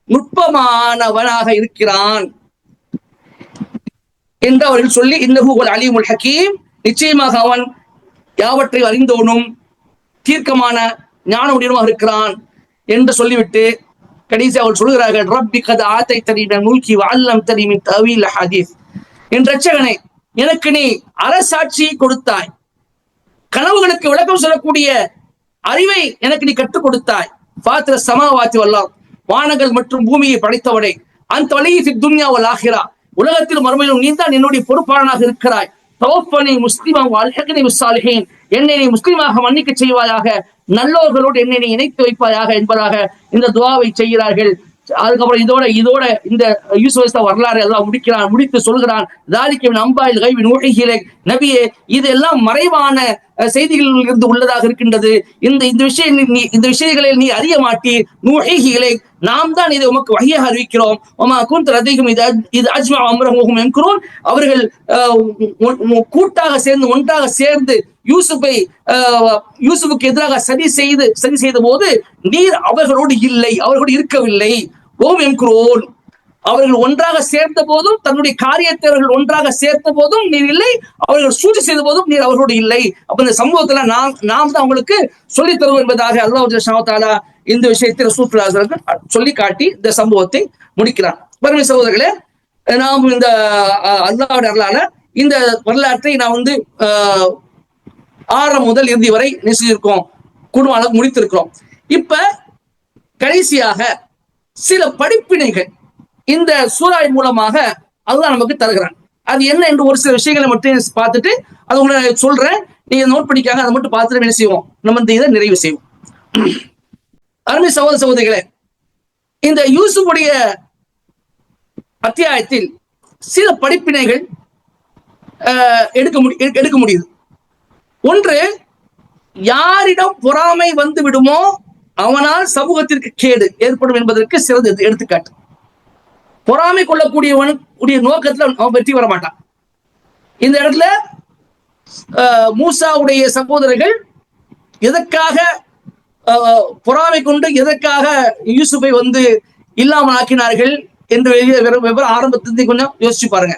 நுட்பமானவனாக இருக்கிறான் என்று அவர்கள் சொல்லி, இன்னஹு ஹுவல் அலீமுல் ஹக்கீம், நிச்சயமாக அவன் யாவற்றை அறிந்தவனும் தீர்க்கமான ஞான உடையவனுமாக இருக்கிறான் என்று சொல்லிவிட்டு கடைசி அவர் சொல்கிறார்கள், ரப்பி கத் ஆதைதனி மினல் முல்கி வ அல்லம்தனி மின் தஅவீல் ஹதீஸ், என் ரட்சகனே எனக்கு நீ அரசாட்சி கொடுத்தாய், கனவுகளுக்கு விளக்கம் சொல்லக்கூடிய அறிவை எனக்கு நீ கற்றுக் கொடுத்தாய், ஃபாத்திர ஸமாவாத்தி வல் அர்த், வானங்கள் மற்றும் பூமியை படைத்தவனே, அந்த வலியி ஃபித் துன்யா வல் ஆখিরা, உலகத்திலும் மறுமையிலும் நீ தான் என்னுடைய பொறுப்பாளனாக இருக்கிறாய், தவஃபனி முஸ்லிமன் வ அல்ஹிக்னி பிஸ்ஸாலிஹீன், என்னை நீ முஸ்லிமாக மன்னிக்க செய்வாயாக, நல்லோர்களோடு என்னை நீ இணைத்து வைப்பாயாக என்பதாக இந்த துஆவை செய்கிறார்கள். அதுக்கப்புறம் இதோட இந்த யூசுப் அலைஹிஸ்ஸலாம் வரலாறு எல்லாம் முடித்து சொல்கிறான், ذلك من انباء الغيب نوحيه اليك, நபியே இதெல்லாம் மறைவான செய்திகளில் இருந்து உள்ளதாக இருக்கின்றது, இந்த விஷயங்களில் நீ அறிய மாட்டீர், நூஹீஹி இலைக், நாம் தான் இதை உமக்கு வஹியாக அறிவிக்கிறோம், வமா குன்த லதைஹிம் இது அஜ்மஅ அம்ரஹும் வஹும் யம்குரூன், அவர்கள் ஒன்றாக சேர்ந்து யூசுஃபுக்கு எதிராக சதி செய்த போது நீர் அவர்களோடு இருக்கவில்லை, ஓம் எம்குரோன், அவர்கள் ஒன்றாக சேர்ந்த போதும் தன்னுடைய காரியத்தை அவர்கள் ஒன்றாக சேர்த்த போதும் நீர் இல்லை, அவர்கள் சூழ்ச்சி செய்த போதும் நீர் அவர்களோடு இல்லை. அப்ப இந்த சம்பவத்துல நாம் தான் அவங்களுக்கு சொல்லித் தருவோம் என்பதாக அல்லாஹ் ஜல்லல்லாஹு தஆலா இந்த விஷயத்தை ரசூலுல்லாஹி ஸல்லல்லாஹு அலைஹி வஸல்லம் சொல்லி காட்டி இந்த சம்பவத்தை முடிக்கிறார். பாருங்க சகோதரர்களே, நாம் இந்த அல்லாஹ்வுடைய அருளால இந்த வரலாற்றை நான் வந்து ஆரம்பம் முதல் இறுதி வரை நிச்சயிச்சிருக்கோம், குடும்ப அளவு முடித்திருக்கிறோம். இப்ப கடைசியாக சில படிப்பினைகள் இந்த சூறாவின் மூலமாக அல்லாஹ் நமக்கு தருகிறான். அது என்ன என்று ஒரு சில விஷயங்களை மட்டும் பார்த்துட்டு அது உங்களை சொல்றேன், நீங்க நோட் பண்ணிக்காங்க, அதை மட்டும் பார்த்துட்டு என்ன செய்வோம், நம்ம இந்த இதை நிறைவு செய்வோம். அருமை சகோதர சகோதரிகளே, இந்த யூசுஃபுடைய அத்தியாயத்தில் சில படிப்பினைகள் எடுக்க முடியுது. ஒன்று, யாரிடம் பொறாமை வந்து விடுமோ அவனால் சமூகத்திற்கு கேடு ஏற்படும் என்பதற்கு சிறந்த எடுத்துக்காட்டு. பொறாமை கொள்ளக்கூடியவனுடைய நோக்கத்துல அவன் வெற்றி வர மாட்டான். இந்த இடத்துல மூசாவுடைய சகோதரர்கள் எதற்காக பொறாமை கொண்டு எதற்காக யூசுஃபை வந்து இல்லாமல் ஆக்கினார்கள் என்று ஆரம்பத்திலிருந்து கொஞ்சம் யோசிச்சு பாருங்க.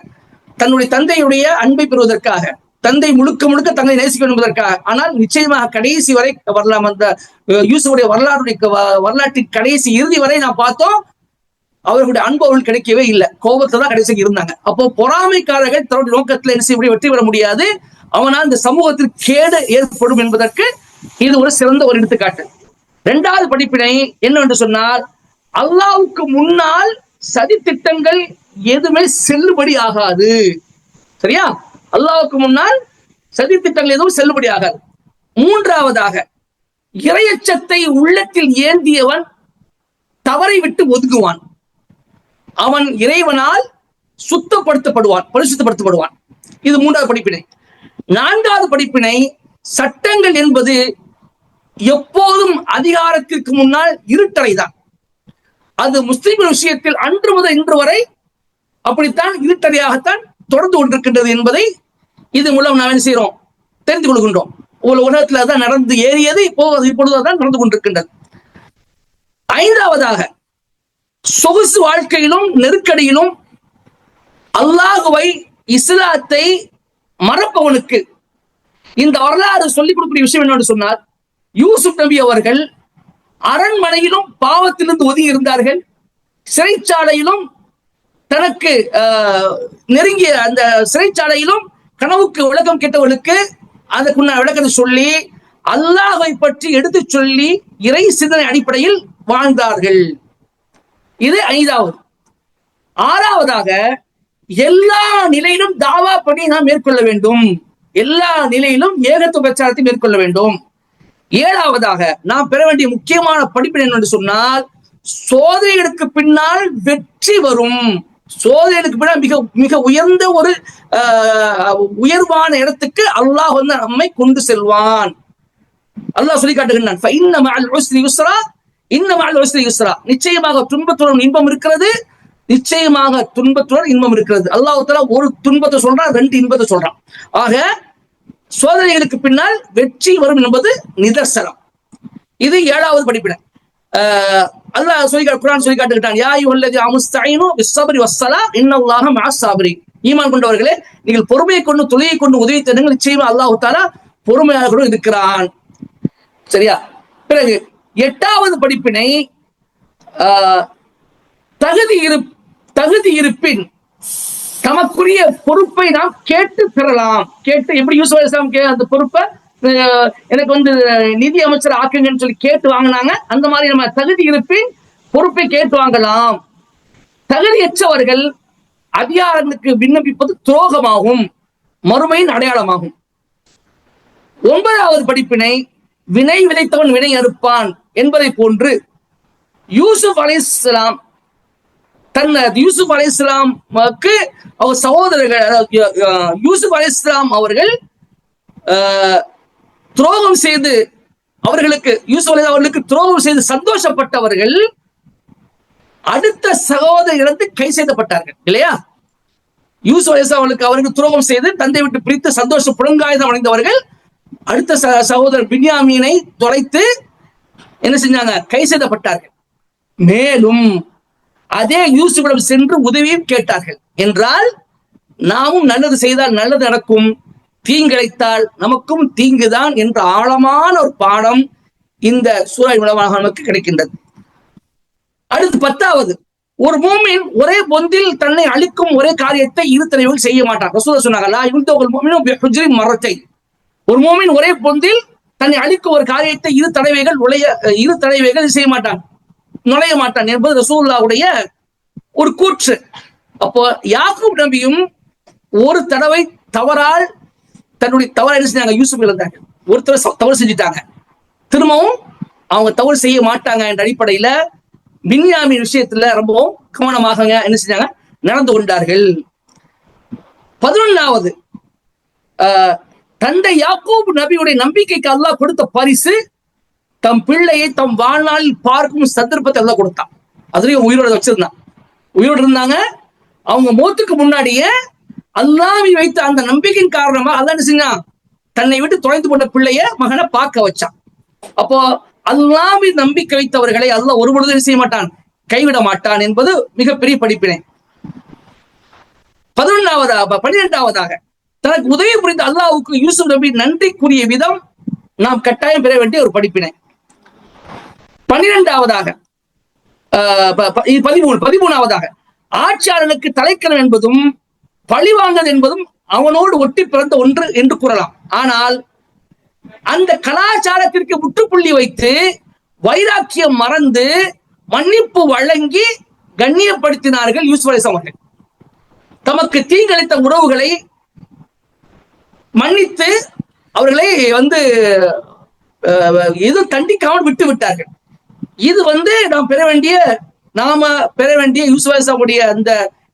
தன்னுடைய தந்தையுடைய அன்பை பெறுவதற்காக, தந்தை முழுக்க தங்களை நேசிக்க என்பதற்காக. ஆனால் நிச்சயமாக கடைசி வரை வரலாம், அந்த யூசுஃபுடைய வரலாற்றின் கடைசி இறுதி வரை நான் பார்த்தோம், அவர்களுடைய அன்பு அவர்கள் கிடைக்கவே இல்லை, கோபத்துல தான் கடைசிக்கு இருந்தாங்க. அப்போ பொறாமைக்காரர்கள் தன்னுடைய நோக்கத்துல என்ன செய்ய வெற்றி பெற முடியாது, அவனால் இந்த சமூகத்தில் கேடு ஏற்படும் என்பதற்கு இது ஒரு சிறந்த ஒரு எடுத்துக்காட்டு. இரண்டாவது படிப்பினை என்னவென்று சொன்னால், அல்லாஹ்வுக்கு முன்னால் சதி திட்டங்கள் எதுவுமே செல்லுபடி ஆகாது. சரியா? அல்லாஹ்வுக்கு முன்னால் சதி திட்டங்கள் எதுவும் செல்லுபடி ஆகாது. மூன்றாவதாக, இறையச்சத்தை உள்ளத்தில் ஏந்தியவன் தவறை விட்டு ஒதுங்குவான். அவன் இறைவனால் சுத்தப்படுத்தப்படுவான், பரிசுத்தப்படுத்தப்படுவான். இது மூன்றாவது படிப்பினை. நான்காவது படிப்பினை, சட்டங்கள் என்பது எப்போதும் அதிகாரத்திற்கு முன்னால் இருட்டறைதான். அது முஸ்லிம்கள் விஷயத்தில் அன்று முதல் இன்று வரை அப்படித்தான் இருட்டறையாகத்தான் தொடர்ந்து கொண்டிருக்கின்றது என்பதை இது மூலம் நாம் என்ன செய்யறோம், தெரிந்து கொள்கின்றோம். உலகத்தில் அதான் நடந்து ஏறியது, இப்பொழுதுதான் நடந்து கொண்டிருக்கின்றது. ஐந்தாவதாக, சொகுசு வாழ்க்கையிலும் நெருக்கடியிலும் அல்லாஹுவை, இஸ்லாத்தை மறப்பவனுக்கு இந்த வரலாறு சொல்லிக் கொடுக்கக்கூடிய விஷயம் என்னன்னு சொன்னார், யூசுப் நபி அவர்கள் அரண்மனையிலும் பாவத்திலிருந்து ஒதுங்கி இருந்தார்கள், சிறைச்சாலையிலும் தனக்கு நெருங்கிய அந்த சிறைச்சாலையிலும் கனவுக்கு விளக்கம் கேட்டவர்களுக்கு அதற்குள்ள விளக்கத்தை சொல்லி அல்லாஹை பற்றி எடுத்து சொல்லி இறை சிந்தனை அடிப்படையில் வாழ்ந்தார்கள். இது ஐந்தாவது. ஆறாவதாக, எல்லா நிலையிலும் தாவா பணி நாம் மேற்கொள்ள வேண்டும். எல்லா நிலையிலும் ஏகத்துவ பிரச்சாரத்தை மேற்கொள்ள வேண்டும். ஏழாவதாக, நாம் பெற வேண்டிய முக்கியமான படிப்பினை என்னென்று சொன்னால், சோதனைகளுக்கு பின்னால் வெற்றி வரும். சோதனைகளுக்கு பின்னால் மிக மிக உயர்ந்த ஒரு உயர்வான இடத்துக்கு அல்லாஹ் வந்து நம்மை கொண்டு செல்வான். அல்லாஹ் சொல்லி காட்டுகின்றான், நிச்சயமாக துன்பத்துடன் இன்பம் இருக்கிறது, நிச்சயமாக துன்பத்துடன் இன்பம் இருக்கிறது. அல்லாஹ் தஆலா ஒரு துன்பத்தை சொல்றான், ரெண்டு இன்பத்தை சொல்றான். ஆக சோதனைகளுக்கு பின்னால் வெற்றி வரும் என்பது நிதர்சனம். இது ஏழாவது படிப்பினை. அல்லாஹ் குர்ஆன் சொல்லி காட்டுகின்றான், யா அய்யுஹல்லதீன ஆமனு பிஸ்ஸப்ரி வஸ்ஸலாஹ் இன்னல்லாஹ மஅஸ் ஸாபிரீன். ஈமான் கொண்டவர்களே, நீங்கள் பொறுமையை கொண்டு தொழுகையை கொண்டு உதவி தேடுங்கள், நிச்சயமா அல்லாஹ் தஆலா பொறுமையாளர்களுடன் இருக்கிறான். சரியா? பிறகு எட்டாவது படிப்பினை, தகுதி இருப்பின் தமக்குரிய பொறுப்பை நாம் கேட்டு பெறலாம். கேட்டு எப்படி யூசுப் அலைஹிஸ்ஸலாம் அந்த பொறுப்பை எனக்கு வந்து நிதி அமைச்சர் ஆக்குங்கன்னு சொல்லி கேட்டு வாங்கினாங்க, அந்த மாதிரி நம்ம தகுதி இருப்பின் பொறுப்பை கேட்டு வாங்கலாம். தகுதியற்றவர்கள் அதிகாரங்களுக்கு விண்ணப்பிப்பது துரோகமாகும், மறுமையின் அடையாளமாகும். ஒன்பதாவது படிப்பினை, வினை விதைத்தவன் வினை அறுப்பான் என்பதை போன்று யூசுப் அலைஹிஸ்ஸலாம் யூசுப் அலைஹிஸ்ஸலாமுக்கு அவர் சகோதரர்கள் யூசுப் அலைஹிஸ்ஸலாம் அவர்கள் துரோகம் செய்து அவர்களுக்கு துரோகம் செய்து சந்தோஷப்பட்டவர்கள் அடுத்த சகோதரர்களுக்கு கை செய்யப்பட்டார்கள் இல்லையா? யூசுப் அலைஹிஸ்ஸலாம் அவர்களுக்கு துரோகம் செய்து தந்தை விட்டு பிரித்து சந்தோஷ புலங்காயுதம் அடைந்தவர்கள் அடுத்த சகோதரர் பின்யாமீனை தொலைத்து என்ன செஞ்சாங்க, கை செய்யப்பட்டார்கள். மேலும் அதே யூசுஃபிடம் சென்று உதவியும் கேட்டார்கள். என்றால் நாமும் நல்லது செய்தால் நல்லது நடக்கும், தீங்கிழைத்தால் நமக்கும் தீங்குதான் என்ற ஆழமான ஒரு பாடம் இந்த சூரா மூலமாக நமக்கு கிடைக்கின்றது. அடுத்து 10வது, ஒரு மூமின் ஒரே பொந்தில் தன்னை அழிக்கும் ஒரே காரியத்தை இரு தலைவர்கள் செய்ய மாட்டான். ரசூலுல்லாஹ் சொன்னாங்க, மரத்தை ஒரு மூமின் ஒரே பொந்தில் தன்னை அழிக்கும் ஒரு காரியத்தை இரு தலைவைகள் செய்ய மாட்டான், நுழைய மாட்டான் என்பது ரசூலுல்லாஹ்வுடைய ஒரு கூற்று. அப்போ யாக்கூப் நபியும் ஒரு தடவை தவறால் தன்னுடைய தவறு என்ன செஞ்சாங்க, யூசுப் இருந்தாங்க, ஒருத்தர் தவறு செஞ்சுட்டாங்க, திரும்பவும் அவங்க தவறு செய்ய மாட்டாங்க என்ற அடிப்படையில பின்யாமீன் விஷயத்துல ரொம்பவும் கவனமாக என்ன செஞ்சாங்க, நடந்து கொண்டார்கள். 11வது, தந்தை யாக்கூப் நபியுடைய நம்பிக்கைக்கு அல்லாஹ் கொடுத்த பரிசு தம் பிள்ளையை தம் வாழ்நாளில் பார்க்கும் சந்தர்ப்பத்தை எல்லாம் கொடுத்தான். அதுலயும் உயிரோட வச்சிருந்தான், உயிரோடு இருந்தாங்க. அவங்க மௌத்துக்கு முன்னாடியே அல்லாஹ்வை வைத்த அந்த நம்பிக்கையின் காரணமா அல்லாஹ் என்ன செஞ்சான், தன்னை விட்டு தொலைந்து கொண்ட பிள்ளைய மகனை பார்க்க வச்சான். அப்போ அல்லாஹ்வை நம்பிக்கை வைத்தவர்களை அல்லாஹ் ஒரு பொழுது செய்ய மாட்டான், கைவிட மாட்டான் என்பது மிகப்பெரிய படிப்பினை. 12வதாக, தனக்கு உதவி புரிந்த அல்லாஹ்வுக்கு யூசுப் நபி நன்றிக்குரிய விதம் நாம் கட்டாயம் பெற வேண்டிய ஒரு படிப்பினை. 12வதாக 13வதாக, ஆட்சியாளனுக்கு தலைக்கணம் என்பதும் பழிவாங்கது என்பதும் அவனோடு ஒட்டி பிறந்த ஒன்று என்று கூறலாம். ஆனால் அந்த கலாச்சாரத்திற்கு முற்றுப்புள்ளி வைத்து வைராக்கியம் மறந்து மன்னிப்பு வழங்கி கண்ணியப்படுத்தினார்கள் யூசுப் அலைஹிஸ்ஸலாம் அவர்கள். தமக்கு தீங்கிழைத்த உறவுகளை மன்னித்து அவர்களை எதுவும் கண்டிக்காமல் விட்டு விட்டார்கள். இது நாம் பெற வேண்டிய யூசுப் அலைஹிஸ்ஸலாமுடைய அந்த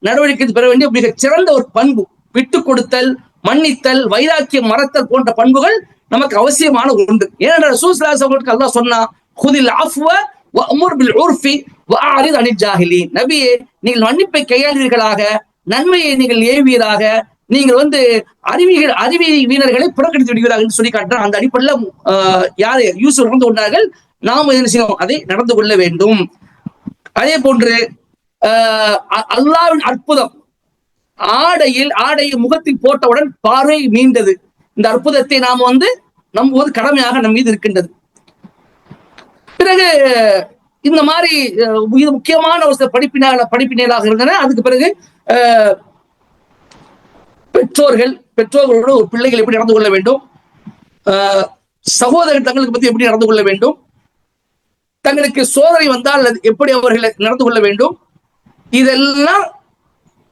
நடவடிக்கை பெற வேண்டிய மிகச் சிறந்த ஒரு பண்பு. விட்டு கொடுத்தல், மன்னித்தல், வைராக்கியம் மறத்தல் போன்ற பண்புகள் நமக்கு அவசியமான ஒன்று. ஏனென்றால் ரசூல் ஸல்லல்லாஹு அலைஹி வஸல்லம் அல்லாஹ் சொன்னா, "குதில் அஃப்வ வஅமுர் பில் உர்ஃபி வஅரித் அனில் ஜாஹிலீன்." நபியே, நீங்கள் மன்னிப்பை கையாளுவீர்களாக, நன்மையை நீங்கள் ஏவீராக, நீங்கள் அறிவி வீரர்களை புறக்கணித்து விடுவீர்கள் என்று சொல்லி காட்டுறார். அந்த அடிப்படையில் யாரு யூசுப் நடந்து கொண்டார்கள், நாம் என்ன செய்யணும், அதை நடந்து கொள்ள வேண்டும். அதே போன்று அல்லாஹ்வின் அற்புதம், ஆடையை முகத்தில் போட்டவுடன் பார்வை மீண்டது. இந்த அற்புதத்தை நாம் நம்புவது கடமையாக நம் மீது இருக்கின்றது. பிறகு இந்த மாதிரி இது முக்கியமான ஒரு படிப்பினைகளாக இருந்தன. அதுக்கு பிறகு பெற்றோர்களோடு பிள்ளைகள் எப்படி நடந்து கொள்ள வேண்டும், சகோதரர் தங்களுக்கு பற்றி எப்படி நடந்து கொள்ள வேண்டும், தங்களுக்கு சோதனை வந்தால் எப்படி அவர்கள் நடந்து கொள்ள வேண்டும், இதெல்லாம்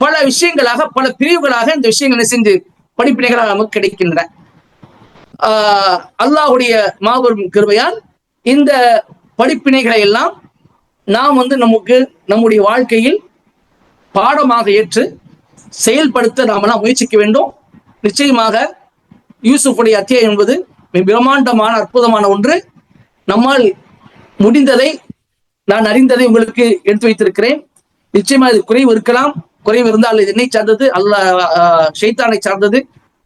பல விஷயங்களாக, பல பிரிவுகளாக இந்த விஷயங்கள் செஞ்சு படிப்பினைகளாக நமக்கு கிடைக்கின்றன. அல்லாஹ்வுடைய மாபெரும் கிருபையால் இந்த படிப்பினைகளை எல்லாம் நாம் நம்முடைய வாழ்க்கையில் பாடமாக ஏற்று செயல்படுத்த நாமெல்லாம் முயற்சிக்க வேண்டும். நிச்சயமாக யூசுஃபுடைய அத்தியாயம் என்பது மிக பிரம்மாண்டமான அற்புதமான ஒன்று. நம்மால் முடிந்ததை, நான் அறிந்ததை உங்களுக்கு எடுத்து வைத்திருக்கிறேன். நிச்சயமாக இது குறைவு இருக்கலாம். குறைவு இருந்தால் இது என்னை சார்ந்தது, ஷைத்தானை சார்ந்தது.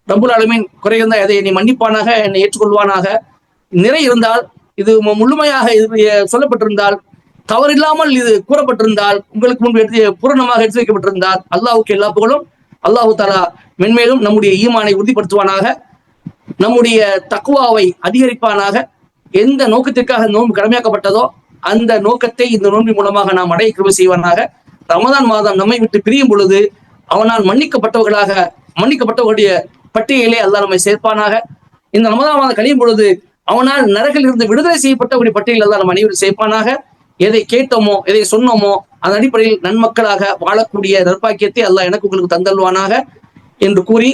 ரப்புல் ஆலமீன் குறை இருந்தால் அதை என்னை மன்னிப்பானாக, என்னை ஏற்றுக்கொள்வானாக. நிறை இருந்தால், இது முழுமையாக சொல்லப்பட்டிருந்தால், தவறில்லாமல் இது கூறப்பட்டிருந்தால், உங்களுக்கு முன்பு பூரணமாக எடுத்து வைக்கப்பட்டிருந்தால், அல்லாஹ்வுக்கு எல்லா புகழும். அல்லாஹு தஆலா மென்மேலும் நம்முடைய ஈமானை உறுதிப்படுத்துவானாக, நம்முடைய தக்வாவை அதிகரிப்பானாக. எந்த நோக்கத்திற்காக நோன்பு கடமையாக்கப்பட்டதோ அந்த நோக்கத்தை இந்த நோன்பின் மூலமாக நாம் அடைய கிருபை செய்வானாக. ரமதான் மாதம் நம்மை விட்டு பிரியும் பொழுது அவனால் மன்னிக்கப்பட்டவர்களுடைய பட்டியலே அல்லாஹ் நம்மை சேர்ப்பானாக. இந்த ரமதான் மாதம் கழியும் பொழுது அவனால் நரகில் இருந்து விடுதலை செய்யப்பட்டவருடைய பட்டியல் அல்லாஹ் நம்ம அனைவரும் சேர்ப்பானாக. எதை கேட்டோமோ, எதை சொன்னோமோ, அதன் அடிப்படையில் நன்மக்களாக வாழக்கூடிய நற்பாக்கியத்தை அல்லாஹ் எனக்கு உங்களுக்கு தந்தல்வானாக என்று கூறி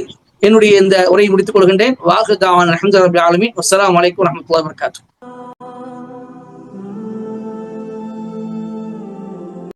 என்னுடைய இந்த உரையை முடித்துக் கொள்கின்றேன். வாஹிர் தாவானா அல்ஹம்துலில்லாஹி ரப்பில் ஆலமீன். வஸ்ஸலாமு அலைக்கும் வரஹ்மத்துல்லாஹி வபரகாத்துஹு.